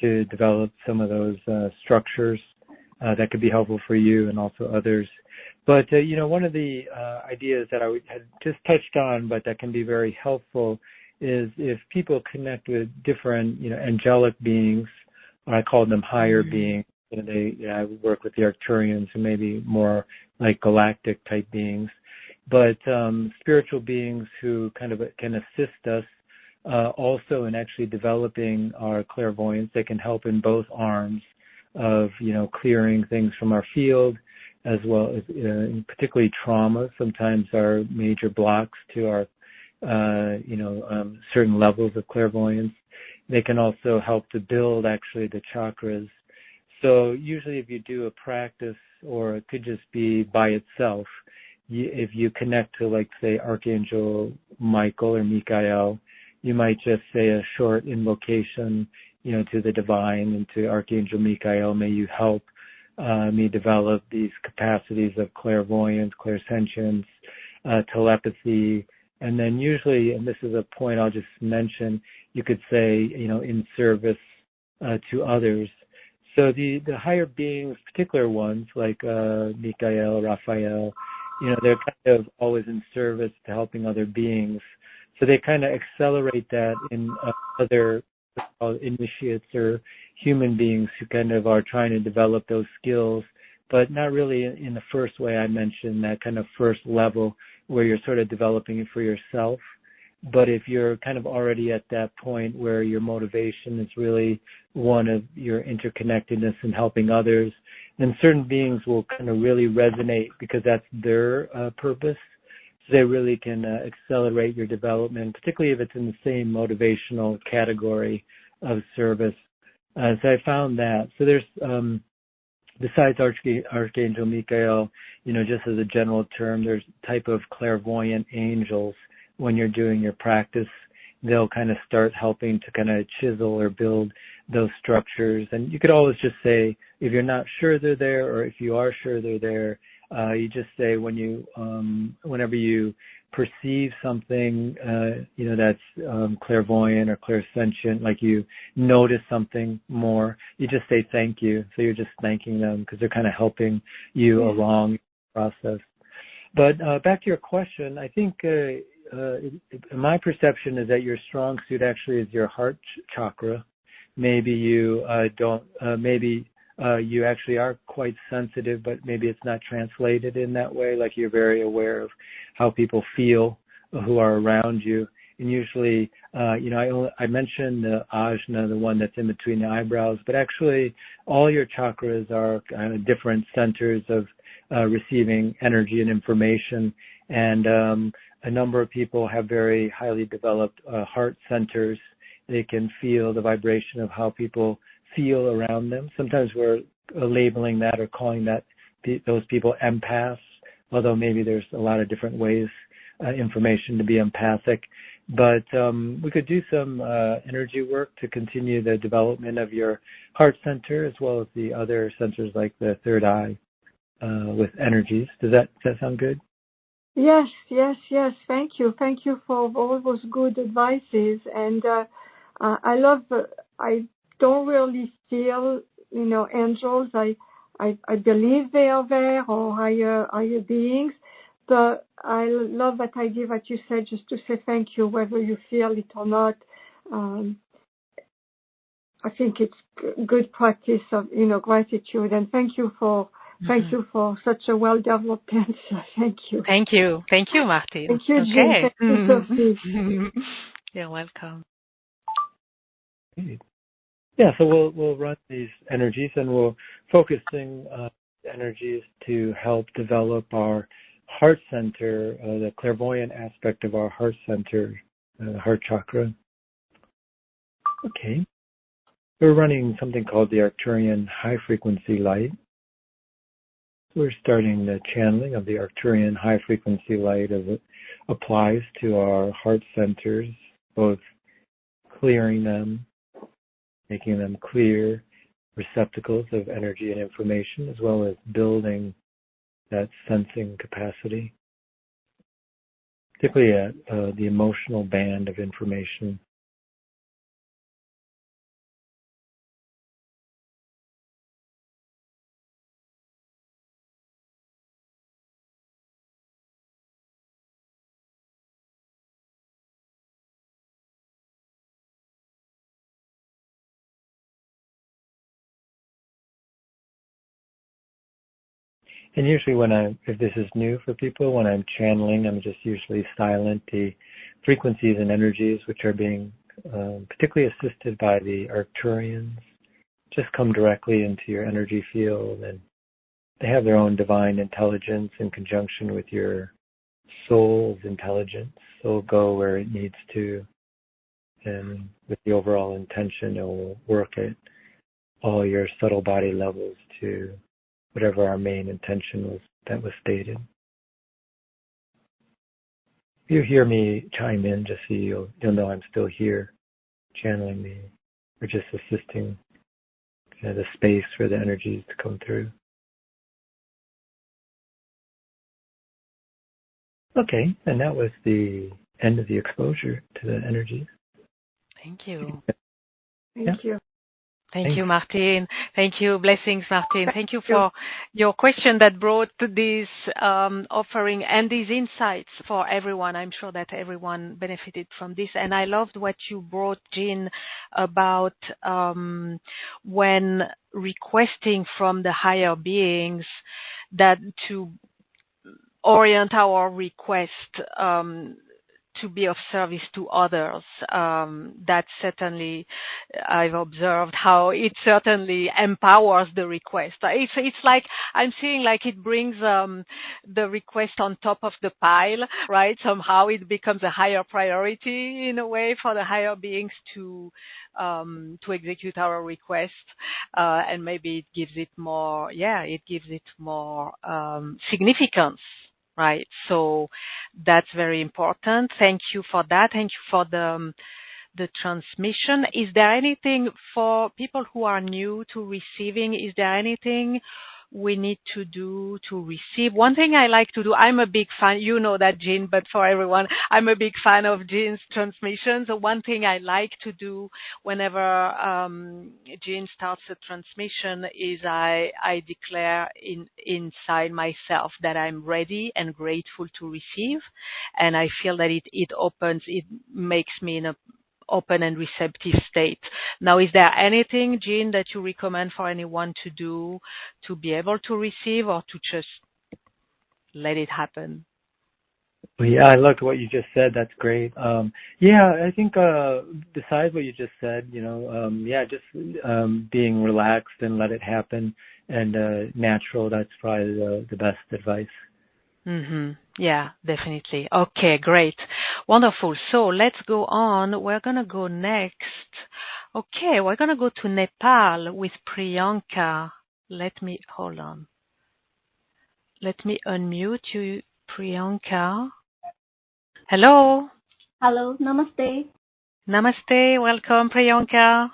Speaker 2: to develop some of those structures that could be helpful for you and also others. But, one of the ideas that I had just touched on, but that can be very helpful, is if people connect with different, angelic beings, or I call them higher beings. I work with the Arcturians, who may be more like galactic type beings, but spiritual beings who kind of can assist us also in actually developing our clairvoyance. They can help in both arms of, clearing things from our field, as well as particularly trauma. Sometimes are major blocks to our, certain levels of clairvoyance. They can also help to build actually the chakras. So usually if you do a practice, or it could just be by itself, if you connect to, like, say, Archangel Michael or Michael, you might just say a short invocation, to the divine and to Archangel Michael. May you help me develop these capacities of clairvoyance, clairsentience, telepathy. And then usually, and this is a point I'll just mention, you could say, in service to others. So the higher beings, particular ones like Michael, Raphael, they're kind of always in service to helping other beings. So they kind of accelerate that in other initiates or human beings who kind of are trying to develop those skills, but not really in the first way I mentioned, that kind of first level where you're sort of developing it for yourself. But if you're kind of already at that point where your motivation is really one of your interconnectedness and helping others, then certain beings will kind of really resonate because that's their purpose. So they really can accelerate your development, particularly if it's in the same motivational category of service. So I found that. So there's, besides Archangel Michael, just as a general term, there's a type of clairvoyant angels. When you're doing your practice, they'll kind of start helping to kind of chisel or build those structures. And you could always just say, if you're not sure they're there, or if you are sure they're there, you just say whenever you perceive something, that's clairvoyant or clairsentient, like you notice something more, you just say thank you. So you're just thanking them because they're kind of helping you along the process. But back to your question, I think my perception is that your strong suit actually is your heart chakra. Maybe you you actually are quite sensitive, but maybe it's not translated in that way. Like you're very aware of how people feel who are around you. And usually, I mentioned the ajna, the one that's in between the eyebrows, but actually all your chakras are kind of different centers of receiving energy and information. And a number of people have very highly developed heart centers. They can feel the vibration of how people feel around them. Sometimes we're labeling that or calling those people empaths, although maybe there's a lot of different ways, information to be empathic. But we could do some energy work to continue the development of your heart center as well as the other centers like the third eye with energies. Does that sound good?
Speaker 3: Yes. Thank you for all those good advices. And I love. I don't really feel, angels. I believe they are there or higher beings, but I love that idea that you said, just to say thank you, whether you feel it or not. I think it's good practice of, gratitude, and thank you for such a well-developed answer. Thank you.
Speaker 1: Thank you, Martin.
Speaker 3: Thank you, Jean.
Speaker 1: Okay.
Speaker 3: Thank you, Sophie.
Speaker 1: You're welcome.
Speaker 2: Yeah, so we'll run these energies, and we'll focusing energies to help develop our heart center, the clairvoyant aspect of our heart center, heart chakra. Okay. We're running something called the Arcturian high frequency light. We're starting the channeling of the Arcturian high frequency light as it applies to our heart centers, both clearing them, making them clear receptacles of energy and information, as well as building that sensing capacity, particularly at the emotional band of information. And usually if this is new for people, when I'm channeling, I'm just usually silent. The frequencies and energies which are being particularly assisted by the Arcturians just come directly into your energy field, and they have their own divine intelligence in conjunction with your soul's intelligence. So it'll go where it needs to, and with the overall intention, it will work at all your subtle body levels to whatever our main intention was that was stated. If you hear me chime in, just so you'll know I'm still here, channeling or just assisting the space for the energies to come through. Okay, and that was the end of the exposure to the energies.
Speaker 1: Thank you.
Speaker 3: Thank you.
Speaker 1: Thank you, Martin. Thank you. Blessings, Martin. Thank you for your question that brought this offering and these insights for everyone. I'm sure that everyone benefited from this. And I loved what you brought, Jean, about when requesting from the higher beings that to orient our request to be of service to others. That certainly, I've observed how it certainly empowers the request. It's like, I'm seeing like it brings the request on top of the pile, right? Somehow it becomes a higher priority in a way for the higher beings to execute our request. And maybe it gives it more, significance. Right. So that's very important. Thank you for that. Thank you for the transmission. Is there anything for people who are new to receiving? Is there anything we need to do to receive? One thing I like to do, I'm a big fan, you know that, Jean, but for everyone, I'm a big fan of Jean's transmissions. So one thing I like to do whenever Jean starts a transmission is I declare inside myself that I'm ready and grateful to receive. And I feel that it makes me in a open and receptive state. Now, is there anything, Jean, that you recommend for anyone to do to be able to receive, or to just let it happen?
Speaker 2: Well, yeah, I loved what you just said. That's great. Yeah, I think besides what you just said, yeah, just being relaxed and let it happen and natural. That's probably the best advice.
Speaker 1: Yeah, definitely. Okay, great. Wonderful. So let's go on. We're going to go next. Okay, we're going to go to Nepal with Priyanka. Hold on. Let me unmute you, Priyanka. Hello.
Speaker 4: Hello, namaste.
Speaker 1: Namaste. Welcome, Priyanka.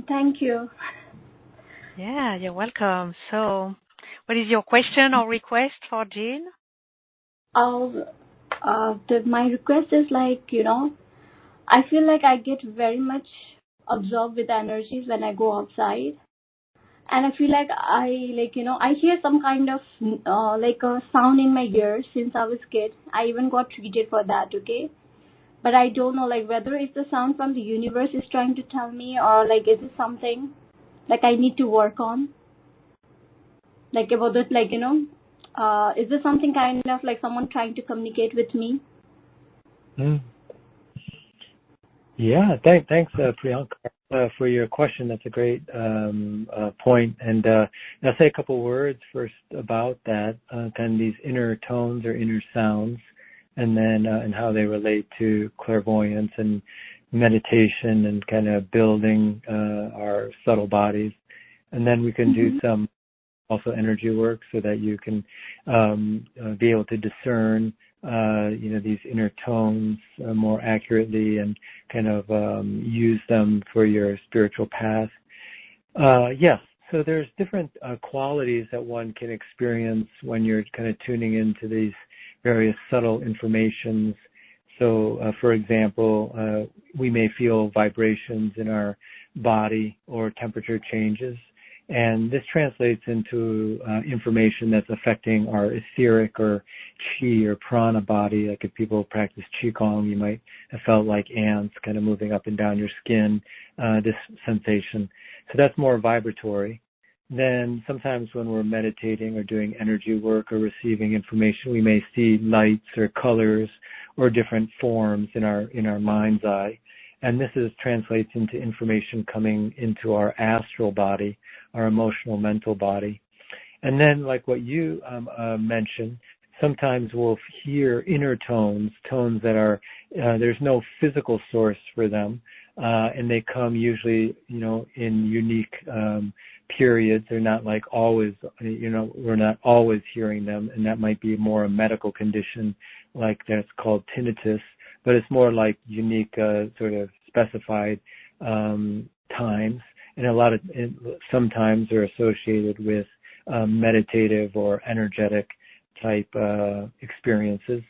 Speaker 4: Thank you.
Speaker 1: Yeah, you're welcome. So, what is your question or request for Jean?
Speaker 4: My request is I feel like I get very much absorbed with energies when I go outside. And I feel like I hear some kind of a sound in my ears since I was a kid. I even got treated for that, okay? But I don't know whether it's the sound from the universe is trying to tell me, or is it something I need to work on? About it, is this something kind of someone trying to communicate with me?
Speaker 2: Yeah, thanks, Priyanka, for your question. That's a great point. And I'll say a couple words first about that, kind of these inner tones or inner sounds, and then and how they relate to clairvoyance and meditation and kind of building our subtle bodies. And then we can do some also energy work so that you can be able to discern these inner tones more accurately and kind of use them for your spiritual path. Yes, so there's different qualities that one can experience when you're kind of tuning into these various subtle informations. So, for example, we may feel vibrations in our body or temperature changes. And this translates into information that's affecting our etheric or chi or prana body. Like if people practice qigong, you might have felt like ants kind of moving up and down your skin, this sensation. So that's more vibratory. Then sometimes when we're meditating or doing energy work or receiving information, we may see lights or colors or different forms in our mind's eye. And this translates into information coming into our astral body, our emotional mental body. And then like what you mentioned, sometimes we'll hear inner tones that are, there's no physical source for them. And they come usually, in unique periods. They're not like always, we're not always hearing them. And that might be more a medical condition like that's called tinnitus. But it's more like unique sort of specified times. And sometimes they're associated with meditative or energetic type experiences.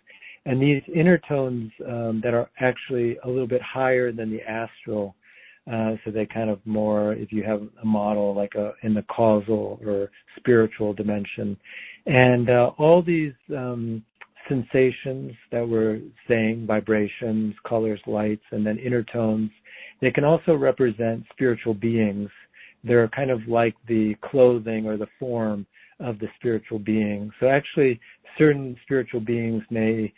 Speaker 2: And these inner tones that are actually a little bit higher than the astral, so they kind of more, if you have a model like in the causal or spiritual dimension. And all these sensations that we're saying, vibrations, colors, lights, and then inner tones, they can also represent spiritual beings. They're kind of like the clothing or the form of the spiritual being. So actually, certain spiritual beings may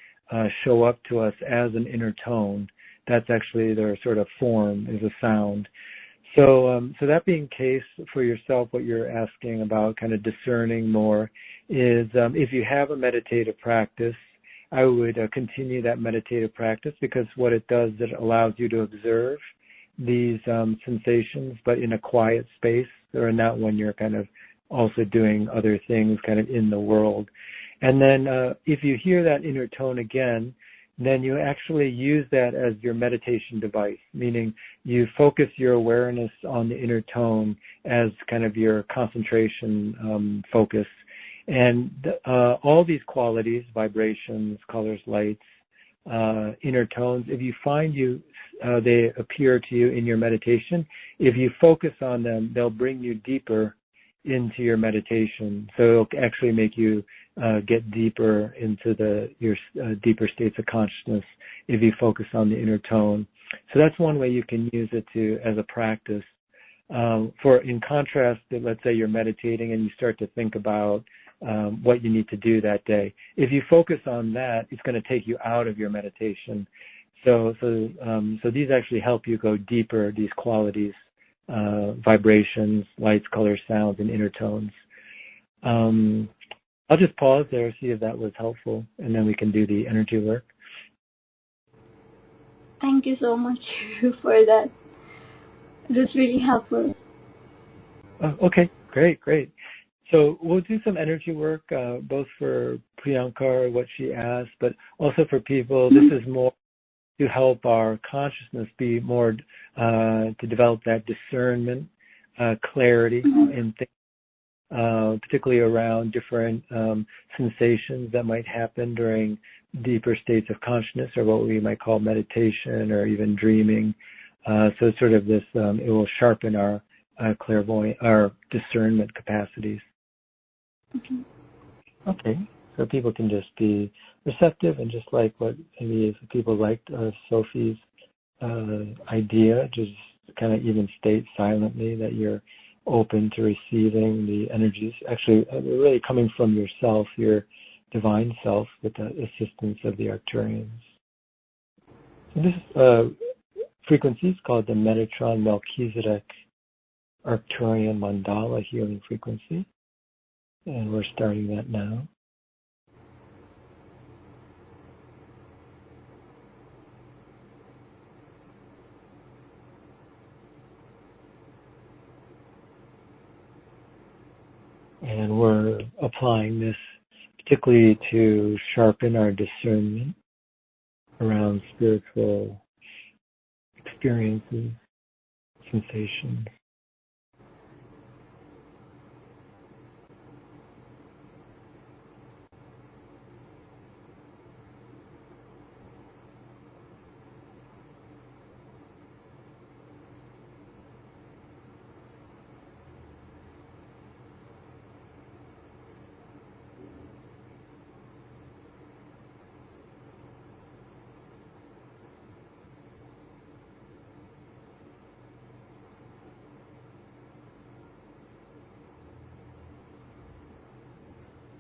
Speaker 2: show up to us as an inner tone. That's actually their sort of form, is a sound. So that being the case for yourself, what you're asking about kind of discerning more is if you have a meditative practice, I would continue that meditative practice, because what it does is it allows you to observe these sensations, but in a quiet space, or not when you're kind of also doing other things kind of in the world. And then if you hear that inner tone again, then you actually use that as your meditation device, meaning you focus your awareness on the inner tone as kind of your concentration focus. And all these qualities, vibrations, colors, lights, inner tones, if you find they appear to you in your meditation, if you focus on them, they'll bring you deeper into your meditation. So it'll actually make you get deeper into your deeper states of consciousness if you focus on the inner tone. So that's one way you can use it as a practice. In contrast, let's say you're meditating and you start to think about what you need to do that day. If you focus on that, it's going to take you out of your meditation. So these actually help you go deeper, these qualities, vibrations, lights, colors, sounds, and inner tones. I'll just pause there, see if that was helpful, and then we can do the energy work.
Speaker 4: Thank you so much for that. That's really helpful.
Speaker 2: Okay, great. So we'll do some energy work, both for Priyanka, what she asked, but also for people. This is more to help our consciousness be more, to develop that discernment, clarity in things, particularly around different sensations that might happen during deeper states of consciousness, or what we might call meditation or even dreaming. So it's sort of this, it will sharpen our clairvoyant, our discernment capacities. Okay, so people can just be receptive and just like what maybe if people liked Sophie's idea, just kind of even state silently that you're open to receiving the energies, actually really coming from yourself, your divine self, with the assistance of the Arcturians. So this frequency is called the Metatron Melchizedek Arcturian Mandala Healing Frequency, and we're starting that now. And we're applying this particularly to sharpen our discernment around spiritual experiences, sensations.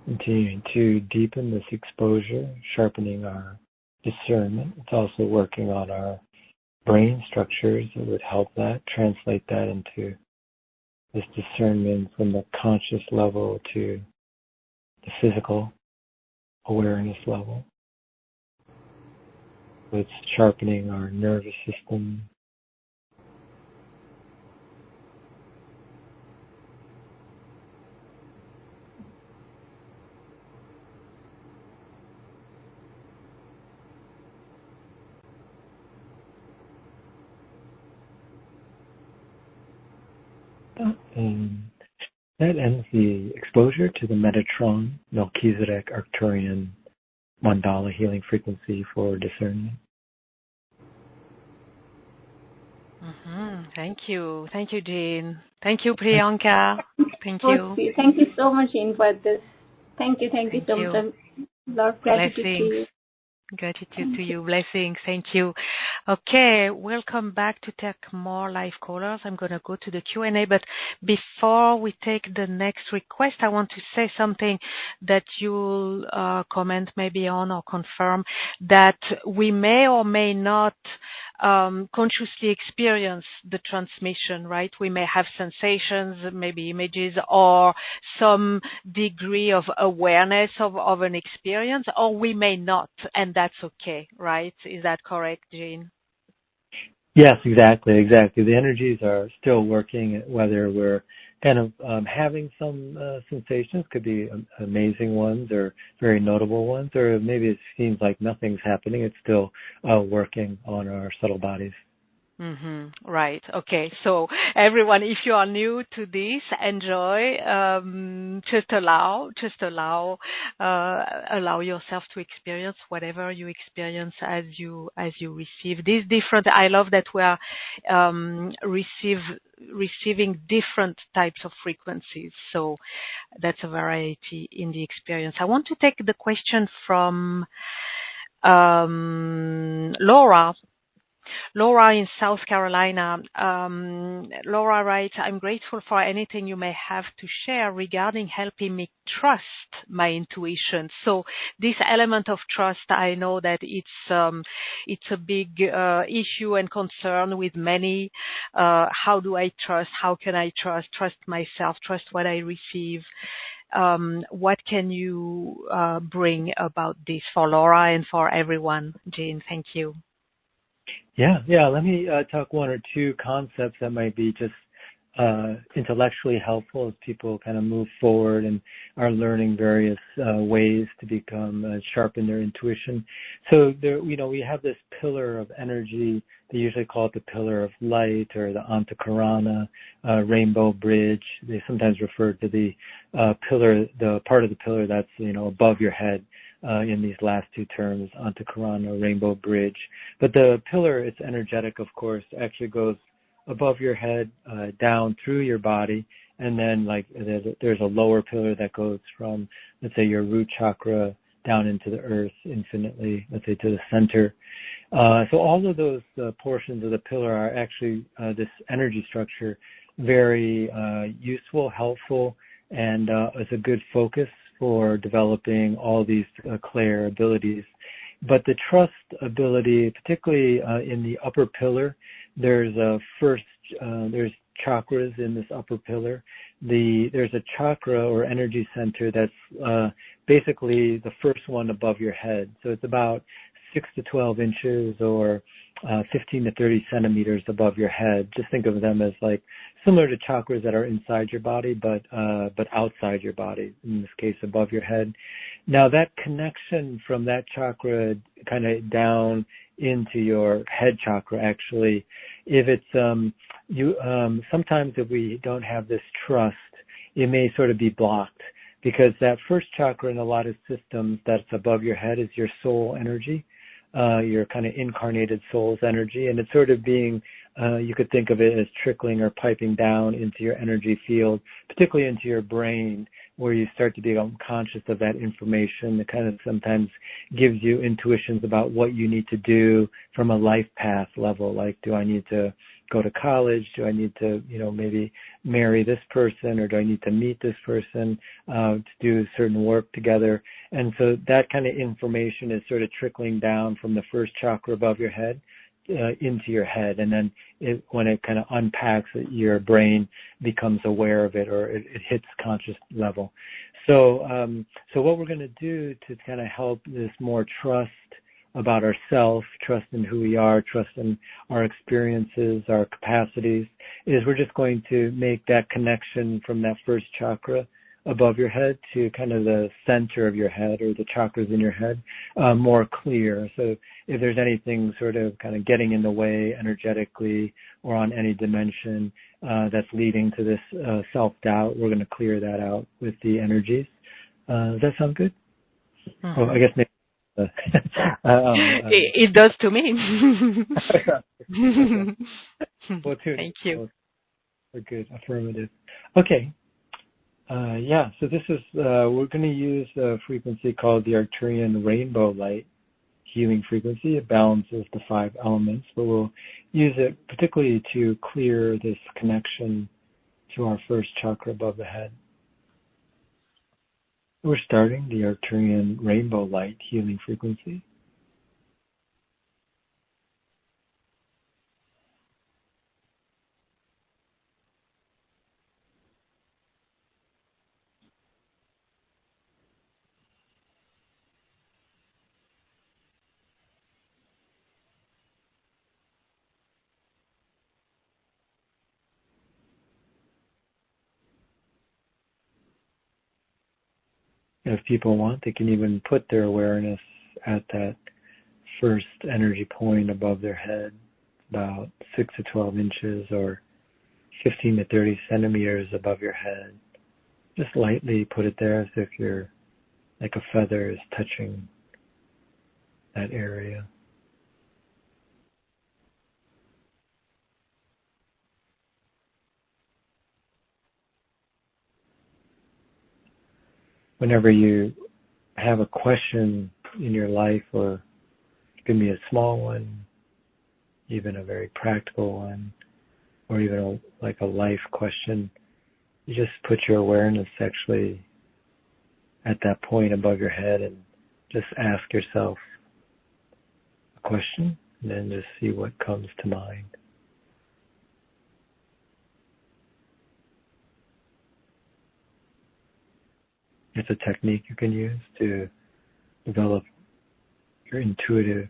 Speaker 2: Continuing to deepen this exposure, sharpening our discernment. It's also working on our brain structures that would help that, translate that into this discernment from the conscious level to the physical awareness level. So it's sharpening our nervous system, and that ends the exposure to the Metatron Melchizedek Arcturian Mandala Healing Frequency for discernment.
Speaker 1: Thank you, Jean. Thank you, Priyanka. Thank you.
Speaker 4: Thank you so much, Jean, for this. Thank you so much. A lot of gratitude to you.
Speaker 1: Gratitude to you. Blessings. Thank you. Okay, we'll come back to take more live callers. I'm going to go to the Q&A, but before we take the next request, I want to say something that you'll comment maybe on or confirm, that we may or may not consciously experience the transmission, right? We may have sensations, maybe images, or some degree of awareness of an experience, or we may not, and that's okay, right? Is that correct, Jean?
Speaker 2: Yes, exactly. The energies are still working, whether we're kind of having some sensations, could be amazing ones or very notable ones, or maybe it seems like nothing's happening. It's still working on our subtle bodies.
Speaker 1: Right. Okay. So everyone, if you are new to this, enjoy. Just allow yourself to experience whatever you experience as you receive these different. I love that we are receiving different types of frequencies. So that's a variety in the experience. I want to take the question from Laura. Laura in South Carolina. Laura writes, I'm grateful for anything you may have to share regarding helping me trust my intuition. So this element of trust, I know that it's a big issue and concern with many. How do I trust? How can I trust? Trust myself, trust what I receive. What can you bring about this for Laura and for everyone? Jean, thank you.
Speaker 2: Yeah. Let me talk one or two concepts that might be just intellectually helpful as people kind of move forward and are learning various ways to become sharpen their intuition. So there, we have this pillar of energy. They usually call it the pillar of light or the Antakarana, rainbow bridge. They sometimes refer to the pillar, the part of the pillar that's above your head. In these last two terms, Antakarana, rainbow bridge. But the pillar, it's energetic, of course, actually goes above your head, down through your body, and then there's a lower pillar that goes from, let's say, your root chakra down into the earth infinitely, let's say to the center. So all of those portions of the pillar are actually this energy structure, very useful, helpful, and is a good focus for developing all these clair abilities. But the trust ability, particularly in the upper pillar, there's there's chakras in this upper pillar. There's a chakra or energy center that's basically the first one above your head. So it's about 6 to 12 inches or 15 to 30 centimeters above your head. Just think of them as like similar to chakras that are inside your body, but outside your body, in this case above your head. Now that connection from that chakra kind of down into your head chakra, actually, if it's sometimes if we don't have this trust, it may sort of be blocked, because that first chakra in a lot of systems that's above your head is your soul energy, your kind of incarnated soul's energy, and it's sort of being, you could think of it as trickling or piping down into your energy field, particularly into your brain, where you start to become conscious of that information that kind of sometimes gives you intuitions about what you need to do from a life path level. Like, do I need to go to college? Do I need to, maybe marry this person, or do I need to meet this person to do certain work together? And so that kind of information is sort of trickling down from the first chakra above your head into your head, and then when it kind of unpacks it, your brain becomes aware of it, or it hits conscious level. So what we're going to do to kind of help this more trust about ourselves, trust in who we are, trust in our experiences, our capacities, is we're just going to make that connection from that first chakra above your head to kind of the center of your head, or the chakras in your head, more clear. So if there's anything sort of kind of getting in the way energetically or on any dimension that's leading to this self-doubt, we're going to clear that out with the energies. Does that sound good? Mm-hmm. Oh, I guess maybe.
Speaker 1: It does to me.
Speaker 2: Well, too.
Speaker 1: Thank you.
Speaker 2: Well, good, affirmative. Okay. So this is, we're going to use a frequency called the Arcturian rainbow light healing frequency. It balances the 5 elements, but we'll use it particularly to clear this connection to our first chakra above the head. We're starting the Arcturian rainbow light healing frequency. If people want, they can even put their awareness at that first energy point above their head, about 6 to 12 inches or 15 to 30 centimeters above your head. Just lightly put it there as if you're like a feather is touching that area. Whenever you have a question in your life, or it can be a small one, even a very practical one, or even like a life question, you just put your awareness actually at that point above your head and just ask yourself a question and then just see what comes to mind. It's a technique you can use to develop your intuitive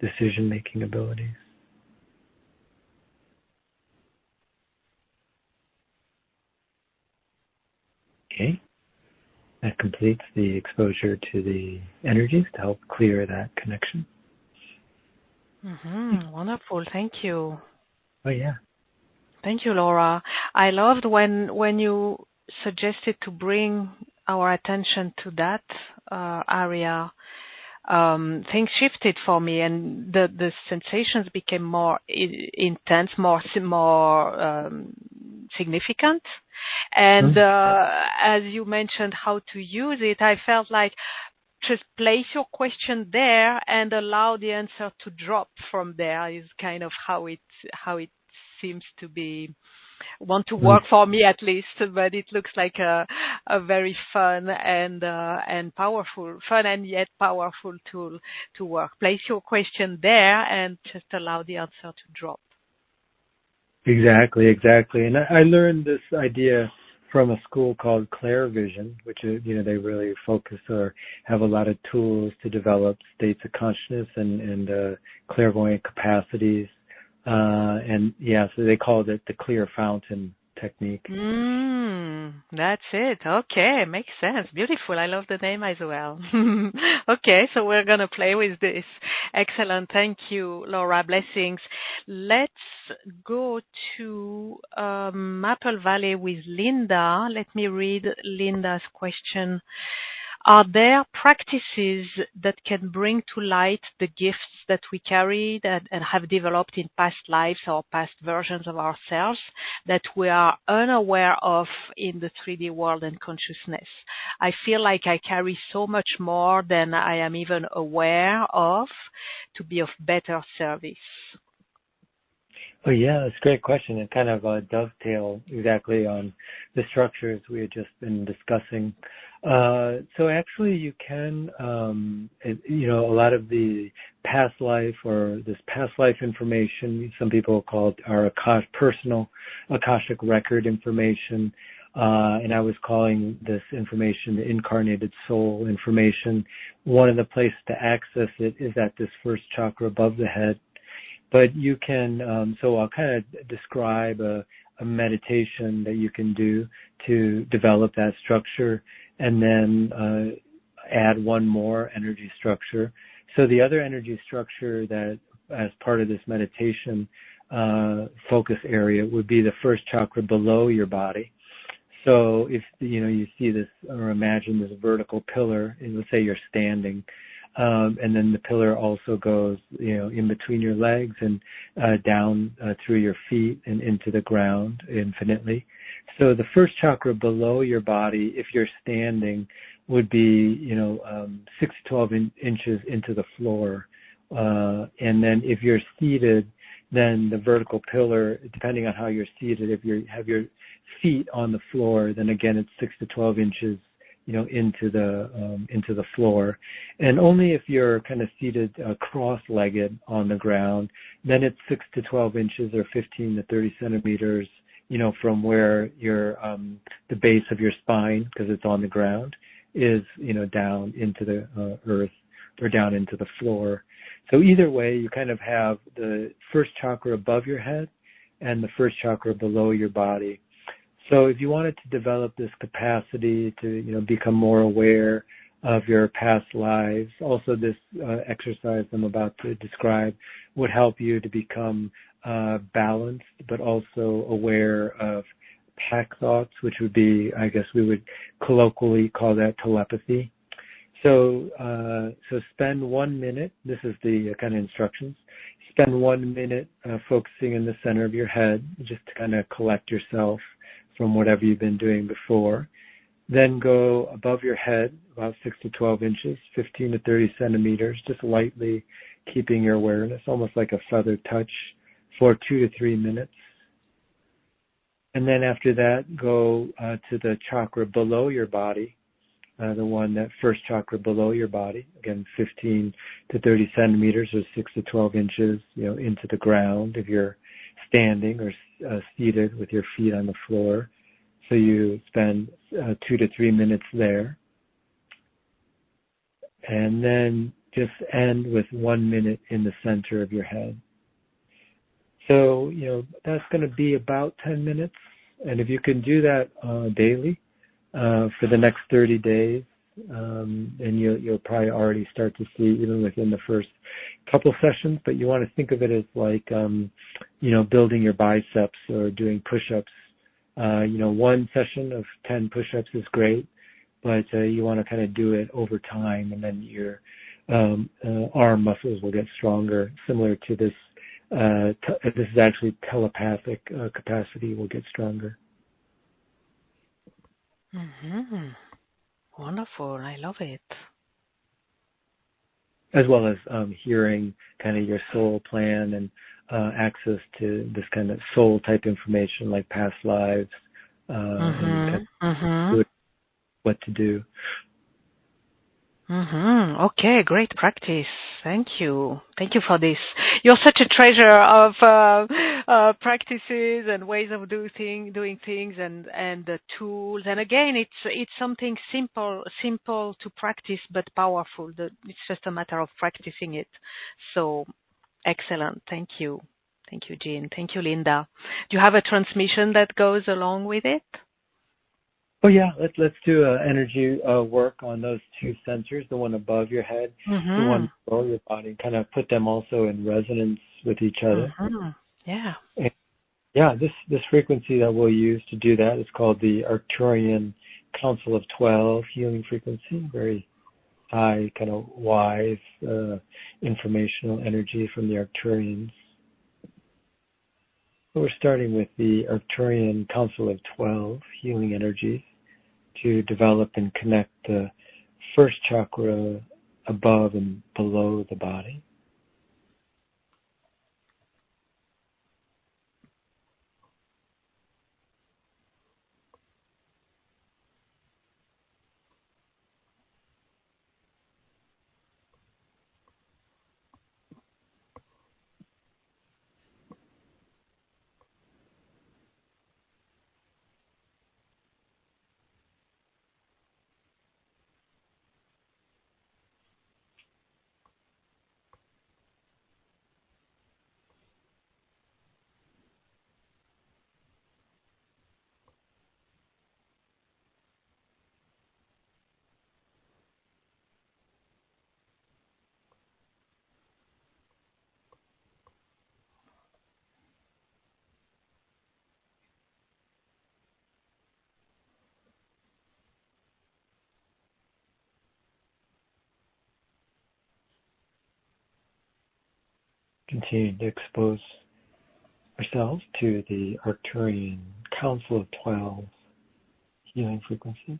Speaker 2: decision-making abilities. Okay, that completes the exposure to the energies to help clear that connection.
Speaker 1: Wonderful, thank you.
Speaker 2: Oh yeah.
Speaker 1: Thank you, Laura. I loved when you suggested to bring our attention to that area. Things shifted for me, and the sensations became more intense, more significant. And as you mentioned how to use it, I felt like just place your question there and allow the answer to drop from there is kind of how it seems to want to work for me, at least. But it looks like a very fun and yet powerful tool to work. Place your question there and just allow the answer to drop.
Speaker 2: Exactly. And I learned this idea from a school called Clair Vision, which is, they really focus or have a lot of tools to develop states of consciousness and clairvoyant capacities. So they called it the clear fountain technique.
Speaker 1: That's it. Okay, makes sense. Beautiful. I love the name as well. Okay, so we're going to play with this. Excellent. Thank you, Laura. Blessings. Let's go to Maple Valley with Linda. Let me read Linda's question. Are there practices that can bring to light the gifts that we carry and have developed in past lives or past versions of ourselves that we are unaware of in the 3D world and consciousness? I feel like I carry so much more than I am even aware of to be of better service.
Speaker 2: Oh yeah, that's a great question. It kind of dovetail exactly on the structures we had just been discussing. So actually you can, a lot of the past life or this past life information, some people call it our personal Akashic record information. And I was calling this information the incarnated soul information. One of the places to access it is at this first chakra above the head. But you can, so I'll kind of describe a meditation that you can do to develop that structure and then add one more energy structure. So the other energy structure that as part of this meditation focus area would be the first chakra below your body. So if, you see this or imagine this vertical pillar, and let's say you're standing, and then the pillar also goes, in between your legs and down through your feet and into the ground infinitely. So the first chakra below your body, if you're standing, would be, 6 to 12 inches into the floor. And then if you're seated, then the vertical pillar, depending on how you're seated, if you have your feet on the floor, then again it's 6 to 12 inches into the floor. And only if you're kind of seated cross-legged on the ground, then it's 6 to 12 inches or 15 to 30 centimeters, from where your the base of your spine, because it's on the ground, is down into the earth or down into the floor. So either way, you kind of have the first chakra above your head and the first chakra below your body. So if you wanted to develop this capacity to, become more aware of your past lives, also this exercise I'm about to describe would help you to become balanced, but also aware of pack thoughts, which would be, I guess we would colloquially call that telepathy. So spend 1 minute, this is the kind of instructions, spend 1 minute focusing in the center of your head, just to kind of collect yourself from whatever you've been doing before. Then go above your head, about 6 to 12 inches, 15 to 30 centimeters, just lightly keeping your awareness, almost like a feather touch for 2 to 3 minutes. And then after that, go to the chakra below your body, that first chakra below your body, again, 15 to 30 centimeters or 6 to 12 inches, into the ground if you're standing or seated with your feet on the floor. So you spend 2 to 3 minutes there. And then just end with 1 minute in the center of your head. So, that's going to be about 10 minutes. And if you can do that daily for the next 30 days, then you'll probably already start to see even within the first couple sessions. But you want to think of it as like, building your biceps or doing push-ups. One session of 10 push-ups is great, but you want to kind of do it over time, and then your arm muscles will get stronger, similar to this. This is actually telepathic capacity will get stronger.
Speaker 1: Mm-hmm. Wonderful. I love it.
Speaker 2: As well as hearing kind of your soul plan and access to this kind of soul type information like past lives and kind of what to do.
Speaker 1: Okay, great practice. Thank you. Thank you for this. You're such a treasure of practices and ways of doing things and the tools. And again, it's something simple to practice but powerful. It's just a matter of practicing it. So excellent. Thank you. Thank you, Jean. Thank you, Linda. Do you have a transmission that goes along with it?
Speaker 2: Oh yeah, let's do energy work on those two centers, the one above your head, the one below your body, kind of put them also in resonance with each other.
Speaker 1: Yeah.
Speaker 2: And yeah, this frequency that we'll use to do that is called the Arcturian Council of 12 healing frequency, very high, kind of wise, informational energy from the Arcturians. So we're starting with the Arcturian Council of 12 healing energies to develop and connect the first chakra above and below the body. Continue to expose ourselves to the Arcturian Council of 12 healing frequency.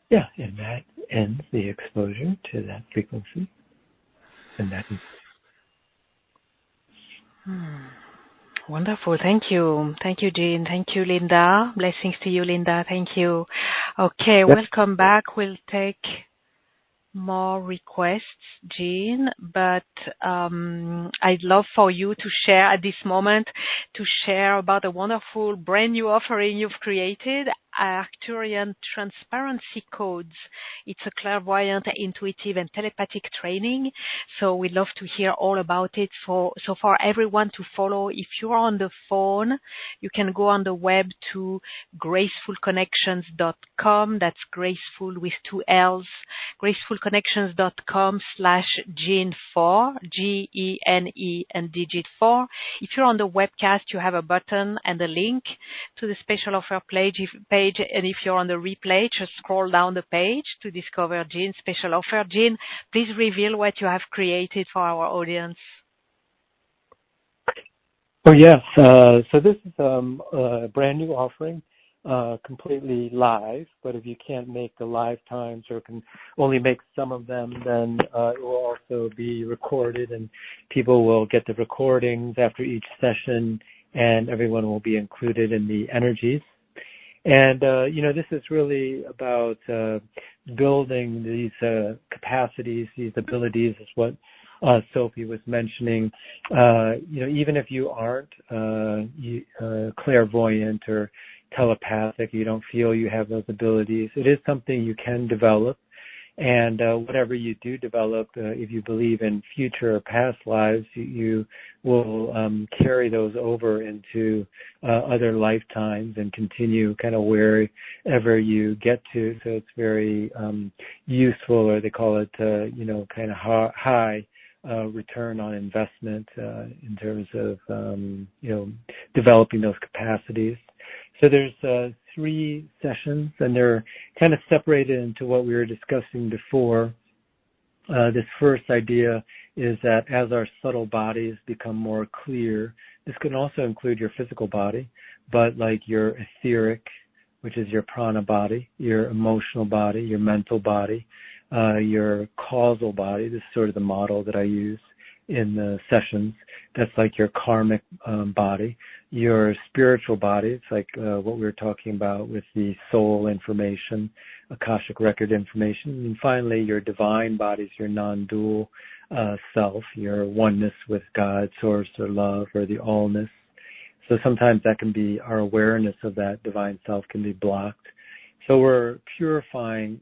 Speaker 2: Yeah, and that ends the exposure to that frequency. And that is
Speaker 1: Wonderful. Thank you. Thank you, Jean. Thank you, Linda. Blessings to you, Linda. Thank you. Okay, welcome back. We'll take more requests, Jean, but I'd love for you to share at this moment, to share about a wonderful brand new offering you've created, Arcturian Transparency Codes. It's a clairvoyant, intuitive, and telepathic training. So we'd love to hear all about it. So for everyone to follow, if you're on the phone, you can go on the web to gracefulconnections.com. That's graceful with 2 L's. gracefulconnections.com/Gene4, Gene and digit 4. If you're on the webcast, you have a button and a link to the special offer page. And if you're on the replay, just scroll down the page to discover Jean's special offer. Jean, please reveal what you have created for our audience.
Speaker 2: Oh, yes. So this is a brand new offering, completely live. But if you can't make the live times or can only make some of them, then it will also be recorded, and people will get the recordings after each session, and everyone will be included in the energies. And, this is really about building these capacities, these abilities, is what Sophie was mentioning. Even if you aren't clairvoyant or telepathic, you don't feel you have those abilities, it is something you can develop. And whatever you do develop, if you believe in future or past lives, you will carry those over into other lifetimes and continue kind of wherever you get to. So it's very useful, or they call it, kind of high return on investment in terms of, developing those capacities. So there's 3 sessions, and they're kind of separated into what we were discussing before. This first idea is that as our subtle bodies become more clear, this can also include your physical body, but like your etheric, which is your prana body, your emotional body, your mental body, your causal body. This is sort of the model that I use in the sessions. That's like your karmic body. Your spiritual body, it's like what we were talking about with the soul information, Akashic record information. And finally, your divine bodies, your non-dual self, your oneness with God, source, or love, or the allness. So sometimes that can be, our awareness of that divine self can be blocked. So we're purifying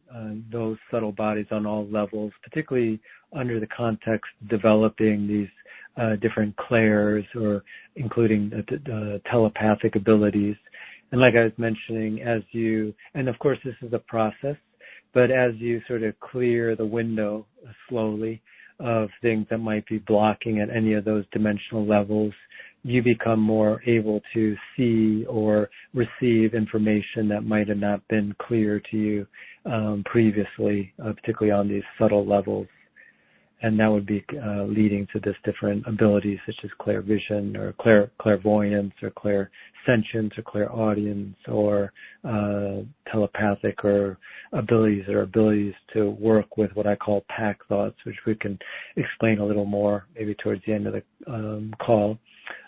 Speaker 2: those subtle bodies on all levels, particularly under the context of developing these different clairs, or including telepathic abilities. And like I was mentioning, and of course this is a process, but as you sort of clear the window slowly of things that might be blocking at any of those dimensional levels, you become more able to see or receive information that might have not been clear to you previously, particularly on these subtle levels. And that would be leading to this different abilities such as clairvision, or clairvoyance, or clairsentience, or clairaudience, or telepathic, or abilities to work with what I call pack thoughts, which we can explain a little more maybe towards the end of the call,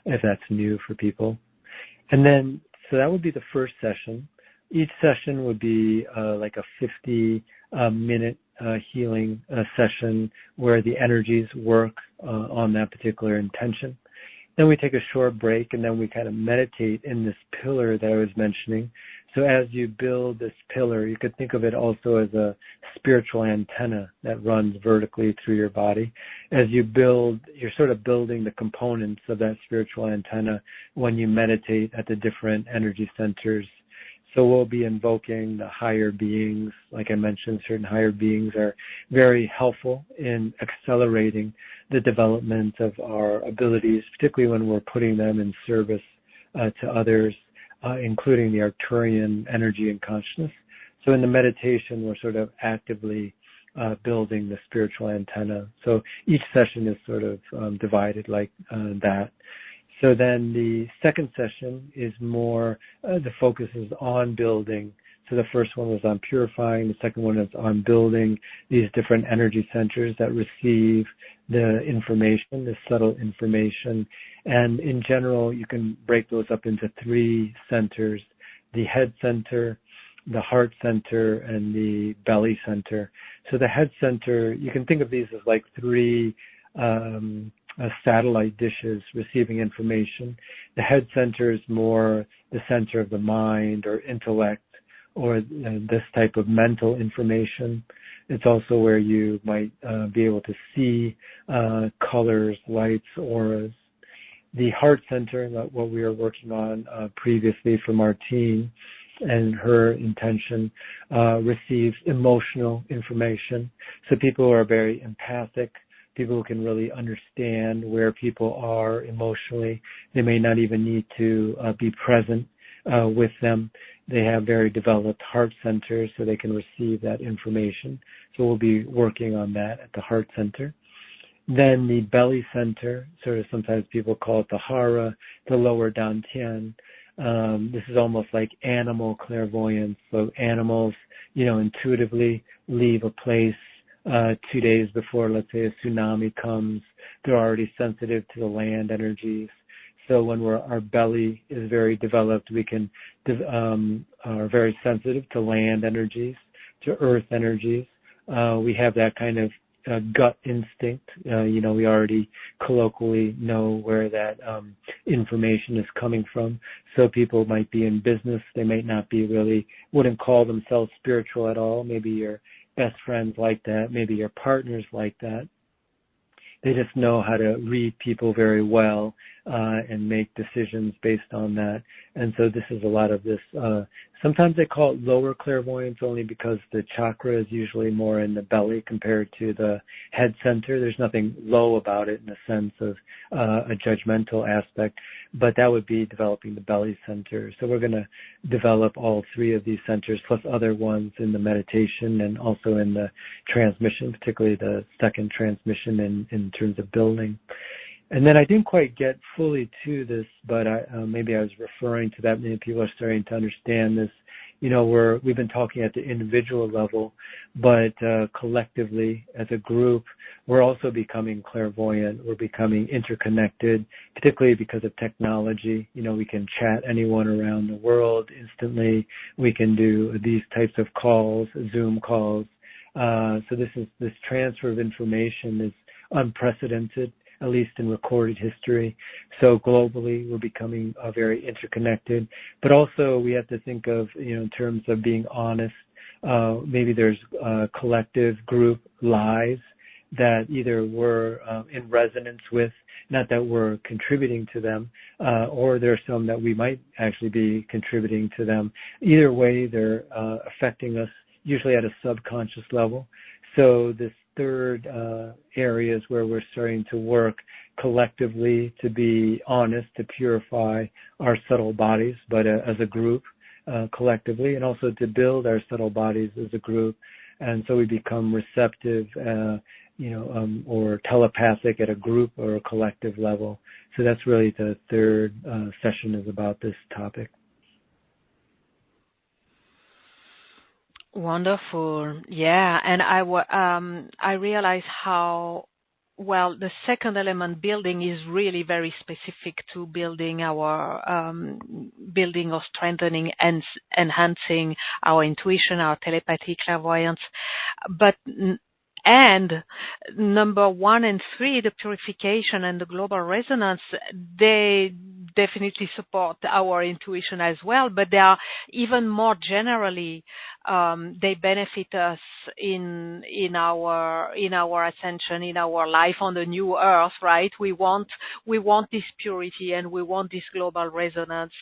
Speaker 2: if that's new for people. And then, so that would be the first session. Each session would be like a 50-minute healing session where the energies work on that particular intention. Then we take a short break, and then we kind of meditate in this pillar that I was mentioning. So as you build this pillar, you could think of it also as a spiritual antenna that runs vertically through your body. As you build, you're sort of building the components of that spiritual antenna when you meditate at the different energy centers. So we'll be invoking the higher beings. Like I mentioned, certain higher beings are very helpful in accelerating the development of our abilities, particularly when we're putting them in service to others, including the Arcturian energy and consciousness. So in the meditation, we're sort of actively building the spiritual antenna. So each session is sort of divided like that. So then the second session is more, the focus is on building. So the first one was on purifying. The second one is on building these different energy centers that receive the information, the subtle information. And in general, you can break those up into 3 centers: the head center, the heart center, and the belly center. So the head center, you can think of these as like 3 satellite dishes receiving information. The head center is more the center of the mind or intellect, or this type of mental information. It's also where you might be able to see colors, lights, auras. The heart center, what we were working on previously from our team, and her intention, receives emotional information. So people who are very empathic, people who can really understand where people are emotionally. They may not even need to be present with them. They have very developed heart centers, so they can receive that information. So we'll be working on that at the heart center. Then the belly center, sort of sometimes people call it the hara, the lower dantian. This is almost like animal clairvoyance. So animals, intuitively leave a place 2 days before, let's say, a tsunami comes. They're already sensitive to the land energies. So when our belly is very developed, we can are very sensitive to land energies, to earth energies. We have that kind of gut instinct. We already colloquially know where that information is coming from. So people might be in business. They might not be wouldn't call themselves spiritual at all. Maybe your best friends like that. Maybe your partners like that. They just know how to read people very well and make decisions based on that. And so this is a lot of this. Sometimes they call it lower clairvoyance only because the chakra is usually more in the belly compared to the head center. There's nothing low about it in the sense of a judgmental aspect, but that would be developing the belly center. So we're going to develop all three of these centers plus other ones in the meditation and also in the transmission, particularly the second transmission in terms of building. And then I didn't quite get fully to this, but maybe I was referring to that. Many people are starting to understand this. We've been talking at the individual level, but collectively as a group, we're also becoming clairvoyant. We're becoming interconnected, particularly because of technology. We can chat anyone around the world instantly. We can do these types of calls, Zoom calls. So this transfer of information is unprecedented, at least in recorded history. So globally, we're becoming very interconnected. But also, we have to think of, in terms of being honest, maybe there's collective group lies that either we're in resonance with, not that we're contributing to them, or there's some that we might actually be contributing to them. Either way, they're affecting us, usually at a subconscious level. So this third area is where we're starting to work collectively to be honest, to purify our subtle bodies, but as a group, collectively, and also to build our subtle bodies as a group. And so we become receptive, or telepathic at a group or a collective level. So that's really the third session is about this topic.
Speaker 1: Wonderful. Yeah. And I realize how well the second element, building, is really very specific to building building or strengthening and enhancing our intuition, our telepathy, clairvoyance. And number 1 and 3, the purification and the global resonance, they definitely support our intuition as well, but they are even more generally, they benefit us in our ascension, in our life on the new earth, right? We want this purity and we want this global resonance,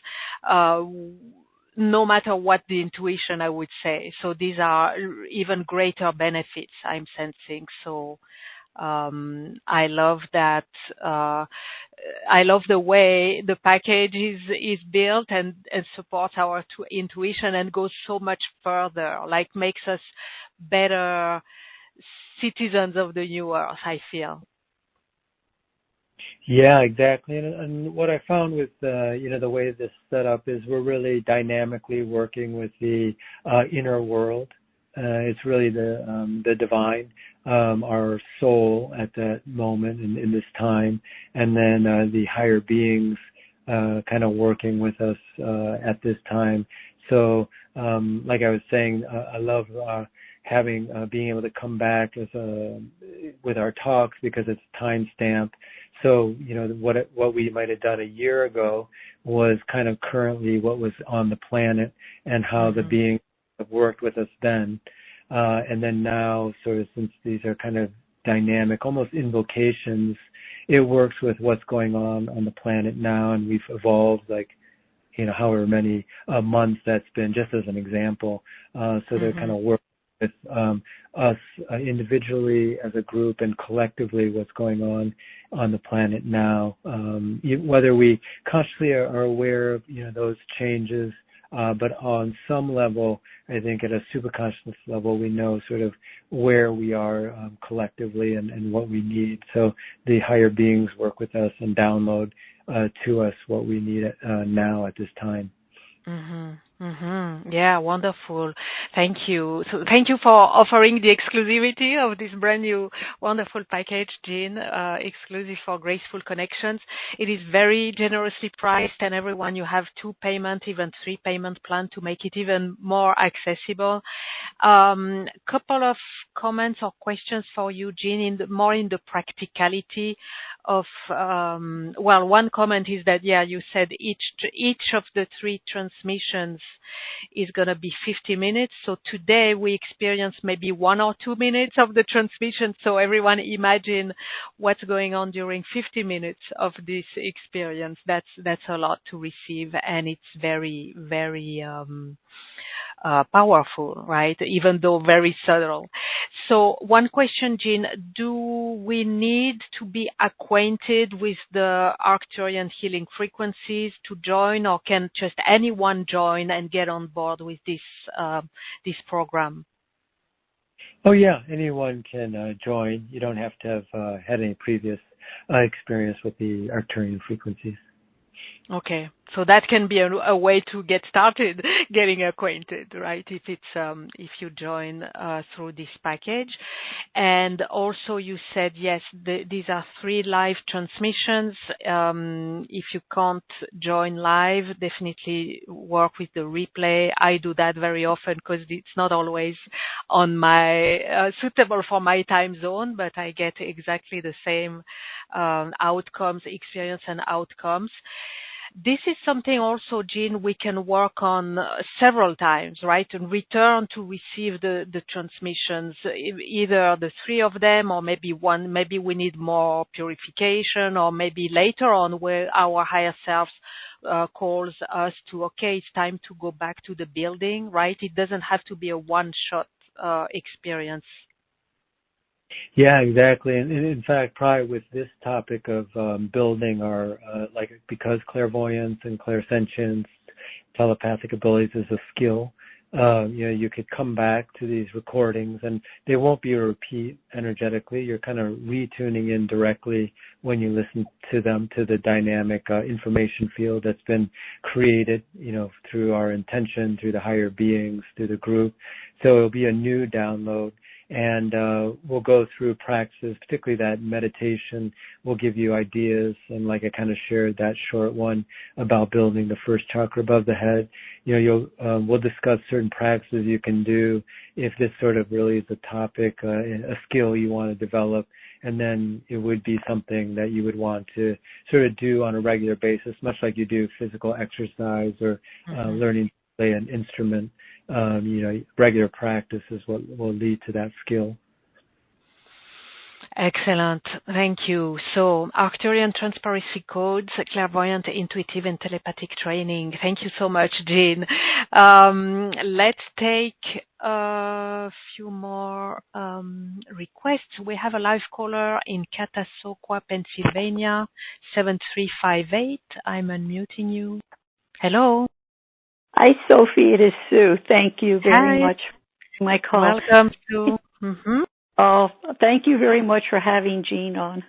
Speaker 1: no matter what the intuition, I would say. So these are even greater benefits I'm sensing. So I love that. I love the way the package is built and supports our intuition and goes so much further, like makes us better citizens of the new earth, I feel.
Speaker 2: Yeah, exactly. And what I found with the way this set up is we're really dynamically working with the inner world. It's really the divine, our soul at that moment in this time, and then the higher beings kind of working with us at this time. So, like I was saying, I love being able to come back with our talks because it's time stamped. So, what we might have done a year ago was kind of currently what was on the planet and how the beings have worked with us then. And then now, sort of, since these are kind of dynamic, almost invocations, it works with what's going on the planet now. And we've evolved however many months that's been, just as an example. So they're kind of working with us individually as a group and collectively what's going on the planet now. Whether we consciously are aware of those changes but on some level, I think at a superconscious level, we know sort of where we are collectively and what we need. So the higher beings work with us and download to us what we need now at this time.
Speaker 1: Yeah, wonderful. Thank you. So thank you for offering the exclusivity of this brand new wonderful package, Jean, exclusive for Graceful Connections. It is very generously priced, and everyone, you have 2 payment, even 3 payment plan to make it even more accessible. Couple of comments or questions for you, Jean, more in the practicality of, one comment is that, you said each of the 3 transmissions is going to be 50 minutes. So today we experience maybe 1 or 2 minutes of the transmission. So everyone imagine what's going on during 50 minutes of this experience. That's a lot to receive, and it's very, very powerful, right? Even though very subtle. So one question, Jean, do we need to be acquainted with the Arcturian healing frequencies to join, or can just anyone join and get on board with this program?
Speaker 2: Oh yeah, anyone can join. You don't have to have had any previous experience with the Arcturian frequencies.
Speaker 1: Okay, so that can be a way to get started getting acquainted, right? If it's if you join through this package. And also you said, yes, these are 3 live transmissions. If you can't join live, definitely work with the replay. I do that very often because it's not always on my suitable for my time zone, but I get exactly the same experience and outcomes. This is something also, Jean, we can work on several times, right? And return to receive the transmissions, either the 3 of them or maybe 1. Maybe we need more purification, or maybe later on where our higher selves calls us to, okay, it's time to go back to the building, right? It doesn't have to be a one-shot experience.
Speaker 2: Yeah, exactly. And in fact, probably with this topic of building our, because clairvoyance and clairsentience, telepathic abilities is a skill, you could come back to these recordings and they won't be a repeat energetically. You're kind of retuning in directly when you listen to them to the dynamic information field that's been created, through our intention, through the higher beings, through the group. So it'll be a new download. And we'll go through practices, particularly that meditation will give you ideas. And like I kind of shared that short one about building the first chakra above the head, we'll discuss certain practices you can do if this sort of really is a topic, a skill you want to develop. And then it would be something that you would want to sort of do on a regular basis, much like you do physical exercise or learning to play an instrument. Regular practice is what will lead to that skill.
Speaker 1: Excellent. Thank you. So, Arcturian transparency codes, clairvoyant, intuitive, and telepathic training. Thank you so much, Jean. Let's take a few more requests. We have a live caller in Catasauqua, Pennsylvania, 7358. I'm unmuting you. Hello.
Speaker 5: Hi, Sophie. It is Sue. Thank you very much for my call.
Speaker 1: Welcome, Sue.
Speaker 5: Oh, thank you very much for having Jean on.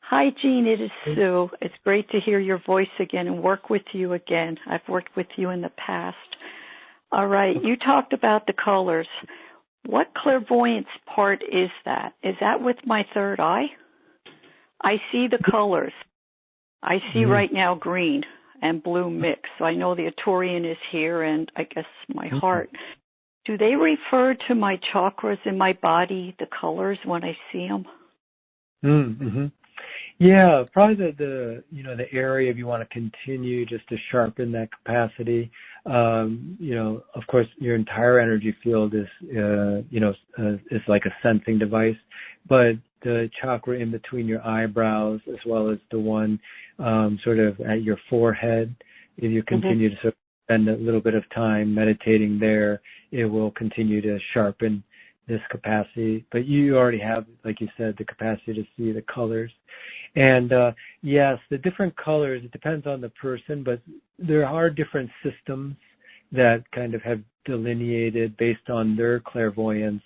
Speaker 5: Hi, Jean. It is Sue. It's great to hear your voice again and work with you again. I've worked with you in the past. All right. You talked about the colors. What clairvoyance part is that? Is that with my third eye? I see the colors. I see right now green and blue mix. So I know the Arcturian is here and I guess my heart. Do they refer to my chakras in my body, the colors, when I see them?
Speaker 2: Yeah, probably the area if you want to continue just to sharpen that capacity. Of course, your entire energy field is is like a sensing device, but the chakra in between your eyebrows, as well as the one sort of at your forehead, if you continue to sort of spend a little bit of time meditating there, it will continue to sharpen this capacity. But you already have, like you said, the capacity to see the colors. And yes, the different colors, it depends on the person, but there are different systems that kind of have delineated based on their clairvoyance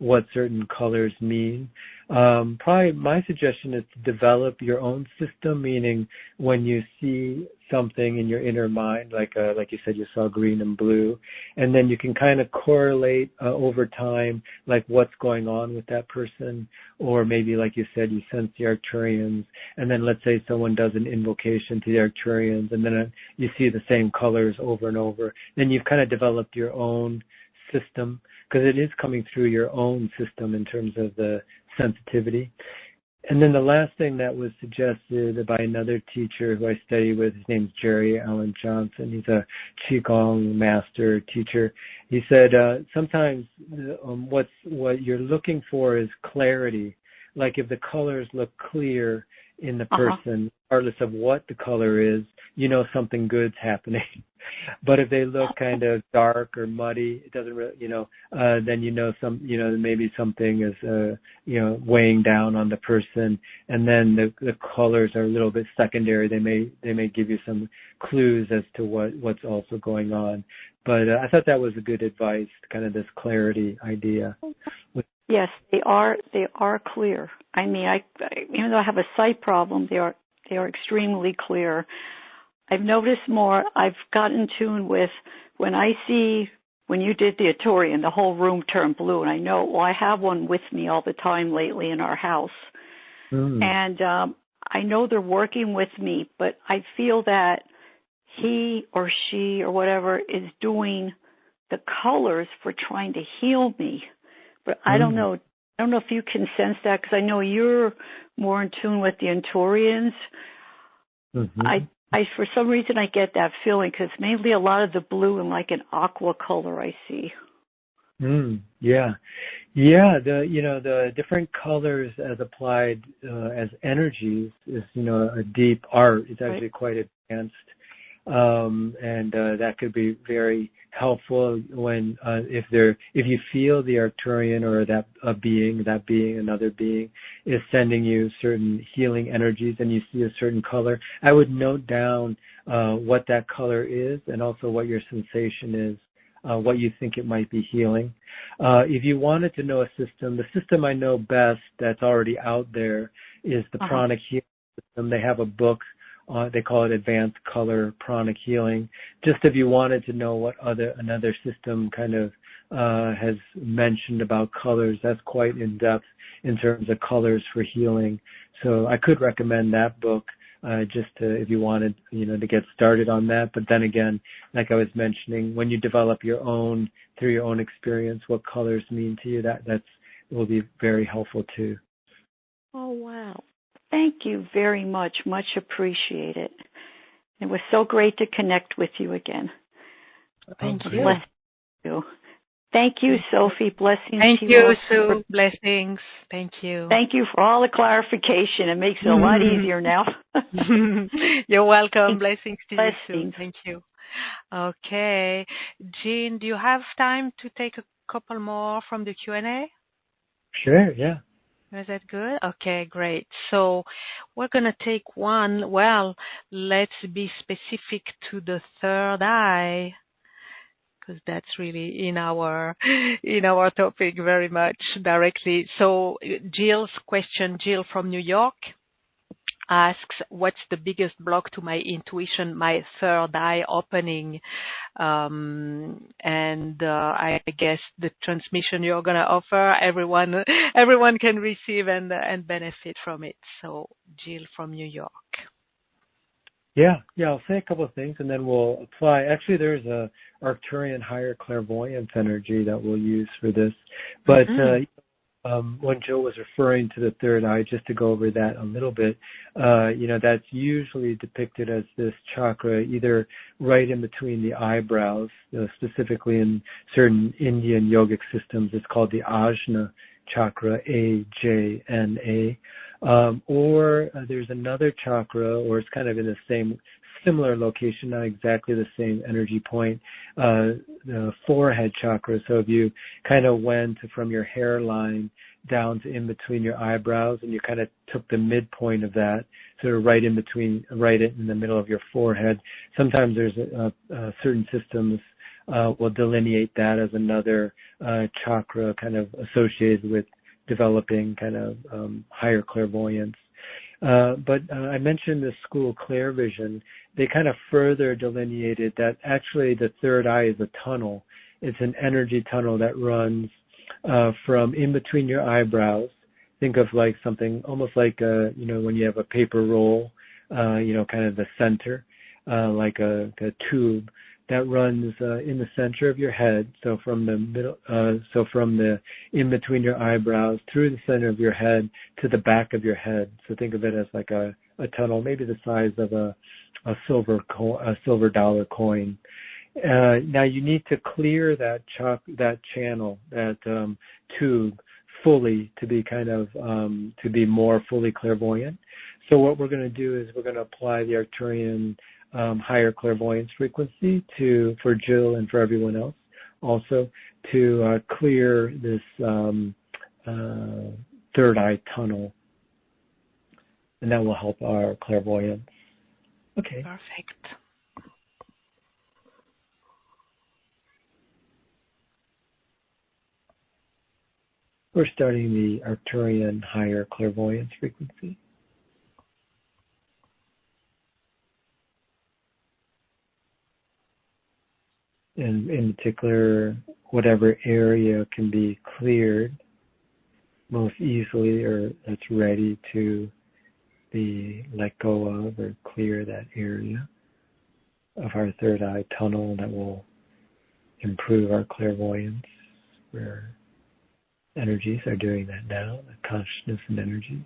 Speaker 2: what certain colors mean. Probably my suggestion is to develop your own system, meaning when you see something in your inner mind, like you said, you saw green and blue, and then you can kind of correlate over time, like what's going on with that person, or maybe like you said, you sense the Arcturians, and then let's say someone does an invocation to the Arcturians, and then you see the same colors over and over, then you've kind of developed your own system, because it is coming through your own system in terms of the sensitivity. And then the last thing that was suggested by another teacher who I study with, his name's Jerry Allen Johnson. He's a Qigong master teacher. He said sometimes what you're looking for is clarity. Like if the colors look clear in the person, regardless of what the color is, you know something good's happening. But if they look kind of dark or muddy, it doesn't really, then maybe something is, weighing down on the person. And then the colors are a little bit secondary. They may give you some clues as to what's also going on. But I thought that was a good advice, kind of this clarity idea.
Speaker 5: Yes, they are clear. I mean, even though I have a sight problem, they are extremely clear. I've noticed more. I've gotten in tune with when you did the Arcturian, the whole room turned blue, and I have one with me all the time lately in our house. And I know they're working with me, but I feel that he or she or whatever is doing the colors for trying to heal me. But I don't know. I don't know if you can sense that, because I know you're more in tune with the Arcturians. I for some reason I get that feeling, because mainly a lot of the blue and like an aqua color I see.
Speaker 2: Yeah. The different colors as applied as energies is a deep art. It's actually quite advanced, and that could be very helpful when if you feel the Arcturian or that another being is sending you certain healing energies and you see a certain color, I would note down what that color is and also what your sensation is, what you think it might be healing. If you wanted to know a system, the system I know best that's already out there is the pranic healing system. They have a book. They call it Advanced Color Pranic Healing. Just if you wanted to know what another system kind of has mentioned about colors, that's quite in depth in terms of colors for healing. So I could recommend that book if you wanted to get started on that. But then again, like I was mentioning, when you develop your own through your own experience, what colors mean to you, that will be very helpful too.
Speaker 5: Oh wow. Thank you very much. Much appreciated. It was so great to connect with you again.
Speaker 1: Thank you.
Speaker 5: Bless you. Thank you, Sophie. Blessings.
Speaker 1: Thank you, Sue. Blessings. Thank you.
Speaker 5: Thank you for all the clarification. It makes it a lot easier now.
Speaker 1: You're welcome. Blessings to you,
Speaker 5: Blessings.
Speaker 1: Sue. Thank you. Okay. Jean, do you have time to take a couple more from the Q&A?
Speaker 2: Sure, yeah.
Speaker 1: Is that good? Okay, great. So we're going to take one. Well, let's be specific to the third eye, because that's really in our topic very much directly. So Jill's question, Jill from New York, asks, what's the biggest block to my intuition, my third eye opening? I guess the transmission you're going to offer, everyone can receive and benefit from it. So Jill from New York.
Speaker 2: Yeah, I'll say a couple of things and then we'll apply. Actually, there's a Arcturian higher clairvoyance energy that we'll use for this. But when Joe was referring to the third eye, just to go over that a little bit, that's usually depicted as this chakra either right in between the eyebrows, specifically in certain Indian yogic systems, it's called the Ajna chakra, A-J-N-A, or there's another chakra, or it's kind of in the same similar location, not exactly the same energy point, the forehead chakra. So if you kind of went from your hairline down to in between your eyebrows and you kind of took the midpoint of that, sort of right in between, right in the middle of your forehead. Sometimes there's certain systems we'll delineate that as another chakra kind of associated with developing kind of higher clairvoyance. But I mentioned the school Clear Vision. They kind of further delineated that actually the third eye is a tunnel. It's an energy tunnel that runs from in between your eyebrows. Think of like something almost like when you have a paper roll, kind of the center, like a tube that runs in the center of your head. So from the middle, from the in between your eyebrows through the center of your head to the back of your head. So think of it as like a tunnel, maybe the size of a silver dollar coin. Now you need to clear that channel, that tube fully to be kind of to be more fully clairvoyant. So what we're going to do is we're going to apply the Arcturian higher clairvoyance frequency for Jill and for everyone else also to clear this third eye tunnel, and that will help our clairvoyance. Okay.
Speaker 1: Perfect.
Speaker 2: We're starting the Arcturian higher clairvoyance frequency. And in particular, whatever area can be cleared most easily or that's ready to be let go of or clear that area of our third eye tunnel that will improve our clairvoyance, where energies are doing that now, the consciousness and energies.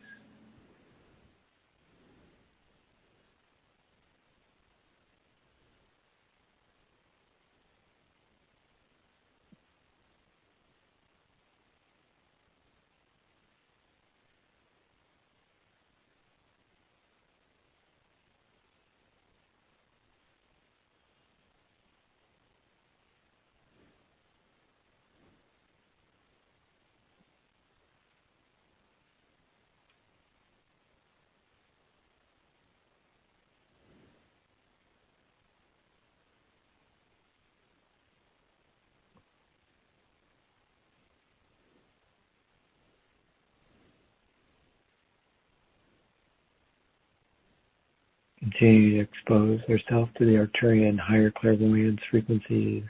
Speaker 2: Continue to expose yourself to the Arcturian higher clairvoyance frequencies,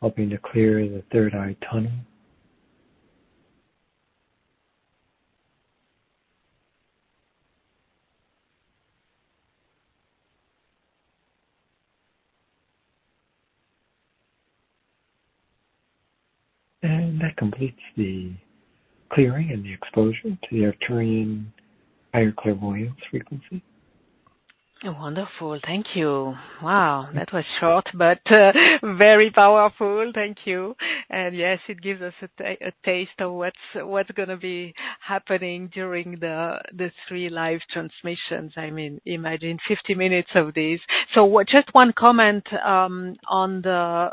Speaker 2: helping to clear the third eye tunnel. And that completes the clearing and the exposure to the Arcturian higher clairvoyance frequency.
Speaker 1: Wonderful. Thank you. Wow, that was short but very powerful. Thank you. And yes, it gives us a taste of what's going to be happening during the 3 live transmissions. I mean, imagine 50 minutes of this. So just one comment on the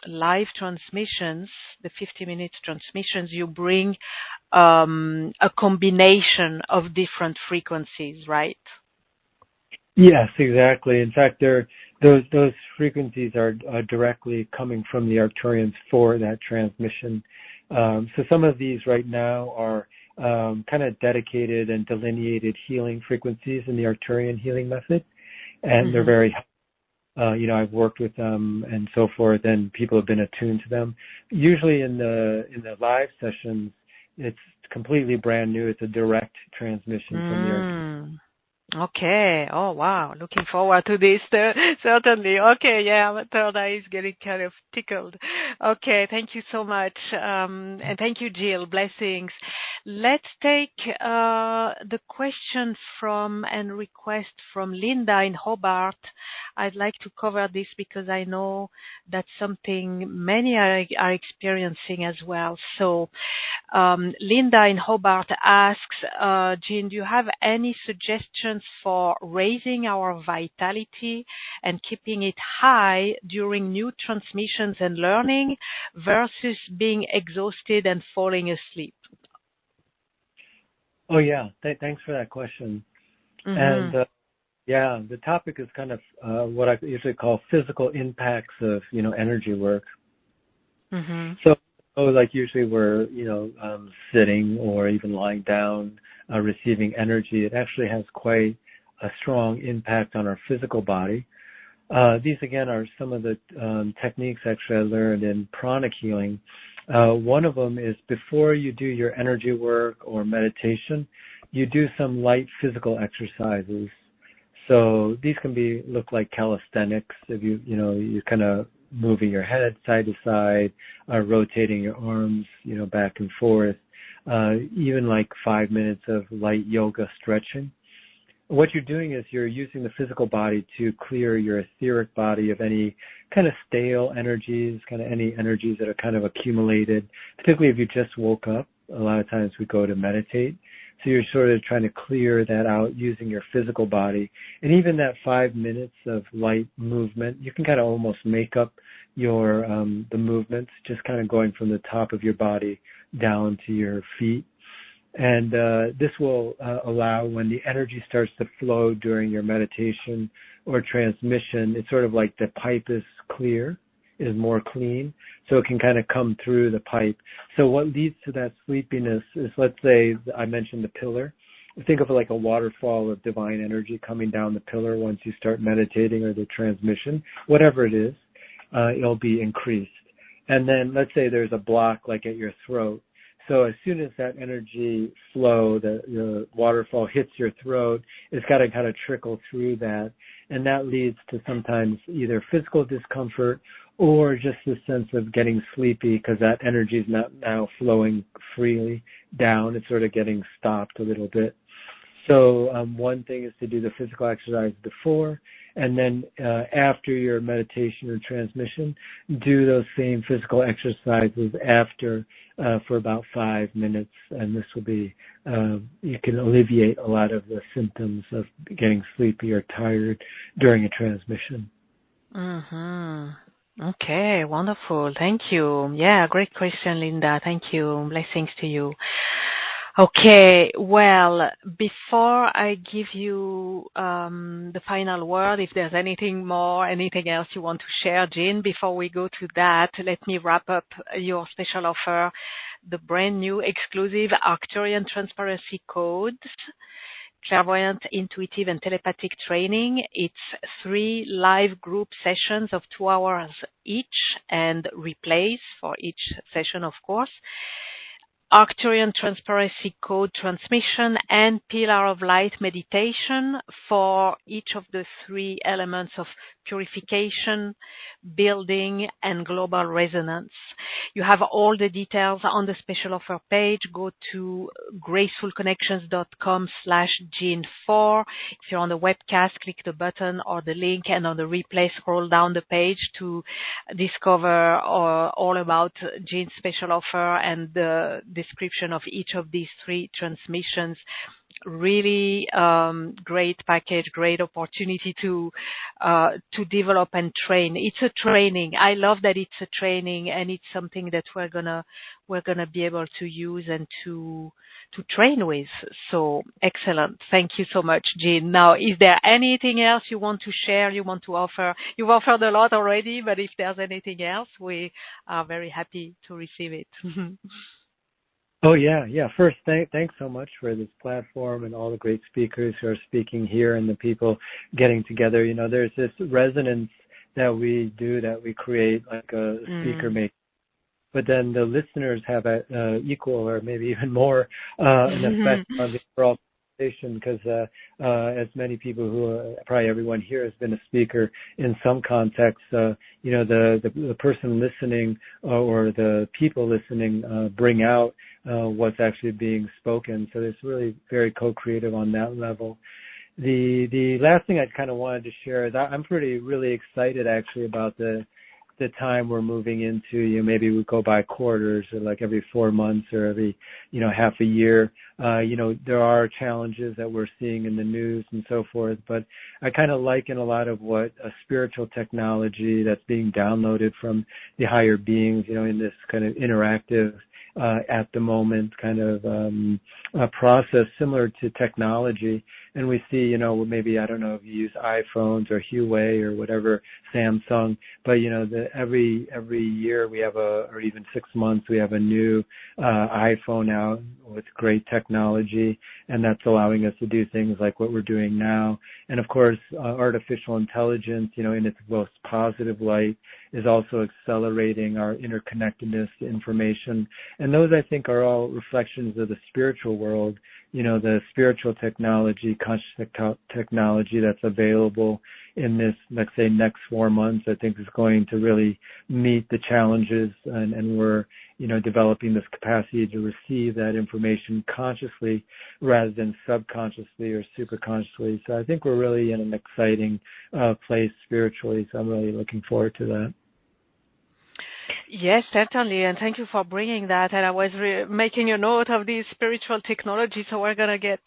Speaker 1: live transmissions, the 50 minutes transmissions. You bring a combination of different frequencies, right?
Speaker 2: Yes, exactly. In fact, those frequencies are directly coming from the Arcturians for that transmission. So some of these right now are kind of dedicated and delineated healing frequencies in the Arcturian healing method, and they're very I've worked with them and so forth, and people have been attuned to them. Usually in the live sessions, it's completely brand new. It's a direct transmission from the Arcturian.
Speaker 1: Okay. Oh, wow. Looking forward to this, certainly. Okay, yeah, my third eye is getting kind of tickled. Okay, thank you so much. And thank you, Jill. Blessings. Let's take the question and request from Linda in Hobart. I'd like to cover this because I know that's something many are experiencing as well. So Linda in Hobart asks, Jean, do you have any suggestions for raising our vitality and keeping it high during new transmissions and learning versus being exhausted and falling asleep?
Speaker 2: Oh, yeah. Thanks for that question. And Yeah, the topic is kind of what I usually call physical impacts of, energy work.
Speaker 1: Mm-hmm.
Speaker 2: So, like usually we're, sitting or even lying down, receiving energy. It actually has quite a strong impact on our physical body. These again are some of the techniques actually I learned in pranic healing. One of them is before you do your energy work or meditation, you do some light physical exercises. So these can look like calisthenics. If you're kind of moving your head side to side, rotating your arms, back and forth, even like 5 minutes of light yoga stretching. What you're doing is you're using the physical body to clear your etheric body of any kind of stale energies, kind of any energies that are kind of accumulated, particularly if you just woke up. A lot of times we go to meditate. So you're sort of trying to clear that out using your physical body. And even that 5 minutes of light movement, you can kind of almost make up your the movements, just kind of going from the top of your body down to your feet. And this will allow when the energy starts to flow during your meditation or transmission, it's sort of like the pipe is clear, is more clean, so it can kind of come through the pipe. So what leads to that sleepiness is, let's say I mentioned the pillar. Think of it like a waterfall of divine energy coming down the pillar once you start meditating or the transmission, whatever it is, it'll be increased. And then let's say there's a block like at your throat. So as soon as that energy flow, the waterfall hits your throat, it's got to kind of trickle through that. And that leads to sometimes either physical discomfort or just the sense of getting sleepy because that energy is not now flowing freely down. It's sort of getting stopped a little bit. So one thing is to do the physical exercise before, and then after your meditation or transmission, do those same physical exercises after for about 5 minutes, and this will be, you can alleviate a lot of the symptoms of getting sleepy or tired during a transmission.
Speaker 1: Mm-hmm. Okay, wonderful. Thank you. Yeah, great question, Linda. Thank you. Blessings to you. Okay, well, before I give you the final word, if there's anything else you want to share, Jean, before we go to that, let me wrap up your special offer, the brand new exclusive Arcturian Transparency Codes, Clairvoyant, Intuitive, and Telepathic Training. It's 3 live group sessions of 2 hours each and replays for each session, of course. Arcturian Transparency Code transmission and Pillar of Light meditation for each of the 3 elements of purification, building, and global resonance. You have all the details on the special offer page. Go to gracefulconnections.com/Gene4. If you're on the webcast, click the button or the link, and on the replay, scroll down the page to discover all about Gene's special offer and the description of each of these 3 transmissions. Really great package, great opportunity to develop and train. It's a training. I love that it's a training, and it's something that we're gonna be able to use and to train with. So excellent. Thank you so much, Jean. Now, is there anything else you want to share, you want to offer? You've offered a lot already, but if there's anything else, we are very happy to receive it.
Speaker 2: Oh, yeah. First, thanks so much for this platform and all the great speakers who are speaking here and the people getting together. There's this resonance that we do, that we create, like a speaker makes. But then the listeners have equal or maybe even more an effect on the overall conversation, because as many people probably everyone here has been a speaker in some context, the person listening or the people listening bring out what's actually being spoken. So it's really very co-creative on that level. The last thing I kind of wanted to share is I'm really excited actually about the time we're moving into. Maybe we go by quarters, or like every 4 months, or every half a year. There are challenges that we're seeing in the news and so forth, but I kind of liken a lot of what a spiritual technology that's being downloaded from the higher beings, in this kind of interactive at the moment kind of a process similar to technology. And we see, maybe, I don't know if you use iPhones or Huawei or whatever, Samsung, but, every year we have or even 6 months, we have a new iPhone out with great technology, and that's allowing us to do things like what we're doing now. And of course, artificial intelligence, in its most positive light, is also accelerating our interconnectedness to information. And those, I think, are all reflections of the spiritual world, the spiritual technology, conscious technology that's available in this, let's say, next 4 months, I think is going to really meet the challenges, and we're, developing this capacity to receive that information consciously rather than subconsciously or superconsciously. So I think we're really in an exciting place spiritually, so I'm really looking forward to that.
Speaker 1: Yes, certainly, and thank you for bringing that. And I was making a note of these spiritual technologies, so we're going to get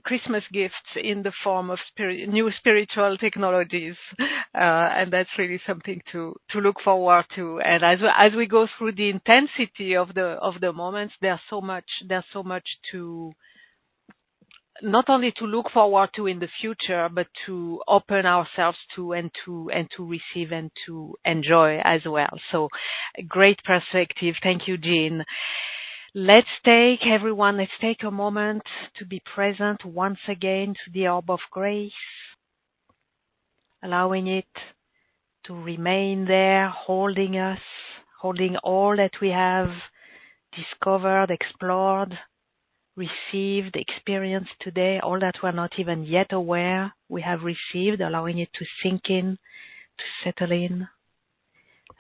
Speaker 1: Christmas gifts in the form of new spiritual technologies, and that's really something to look forward to. And as we go through the intensity of the moments, there's so much to not only to look forward to in the future, but to open ourselves to and to receive and to enjoy as well. So great perspective. Thank you, Jean. Let's take a moment to be present once again to the orb of grace, allowing it to remain there, holding us, holding all that we have discovered, explored, received, experienced today, all that we're not even yet aware we have received, allowing it to sink in, to settle in,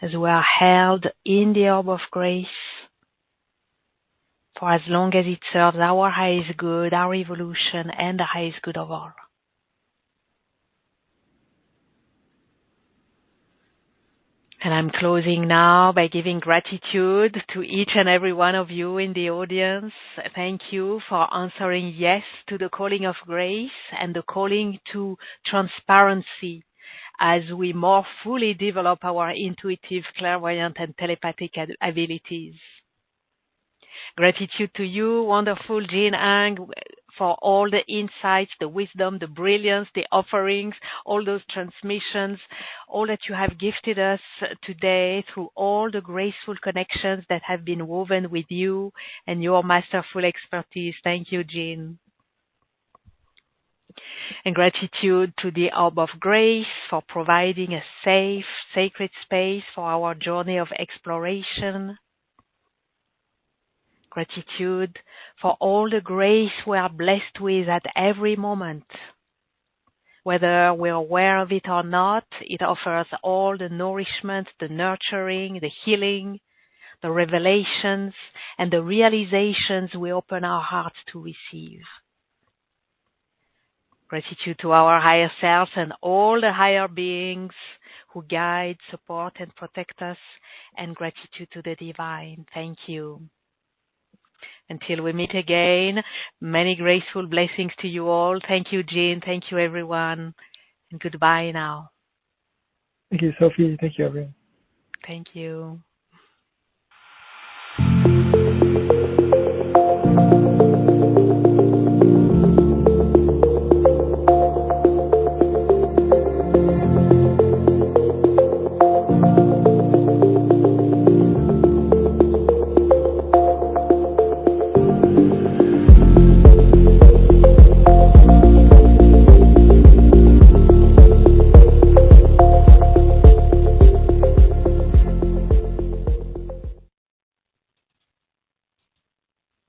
Speaker 1: as we are held in the orb of grace for as long as it serves our highest good, our evolution, and the highest good of all. And I'm closing now by giving gratitude to each and every one of you in the audience. Thank you for answering yes to the calling of grace and the calling to transparency as we more fully develop our intuitive, clairvoyant, and telepathic abilities. Gratitude to you, wonderful Jean Ang, for all the insights, the wisdom, the brilliance, the offerings, all those transmissions, all that you have gifted us today through all the graceful connections that have been woven with you and your masterful expertise. Thank you, Jean. And gratitude to the Orb of Grace for providing a safe, sacred space for our journey of exploration. Gratitude for all the grace we are blessed with at every moment. Whether we're aware of it or not, it offers all the nourishment, the nurturing, the healing, the revelations, and the realizations we open our hearts to receive. Gratitude to our higher selves and all the higher beings who guide, support, and protect us, and gratitude to the divine. Thank you. Until we meet again, many graceful blessings to you all. Thank you, Jean. Thank you, everyone. And goodbye now.
Speaker 2: Thank you, Sophie. Thank you, everyone.
Speaker 1: Thank you.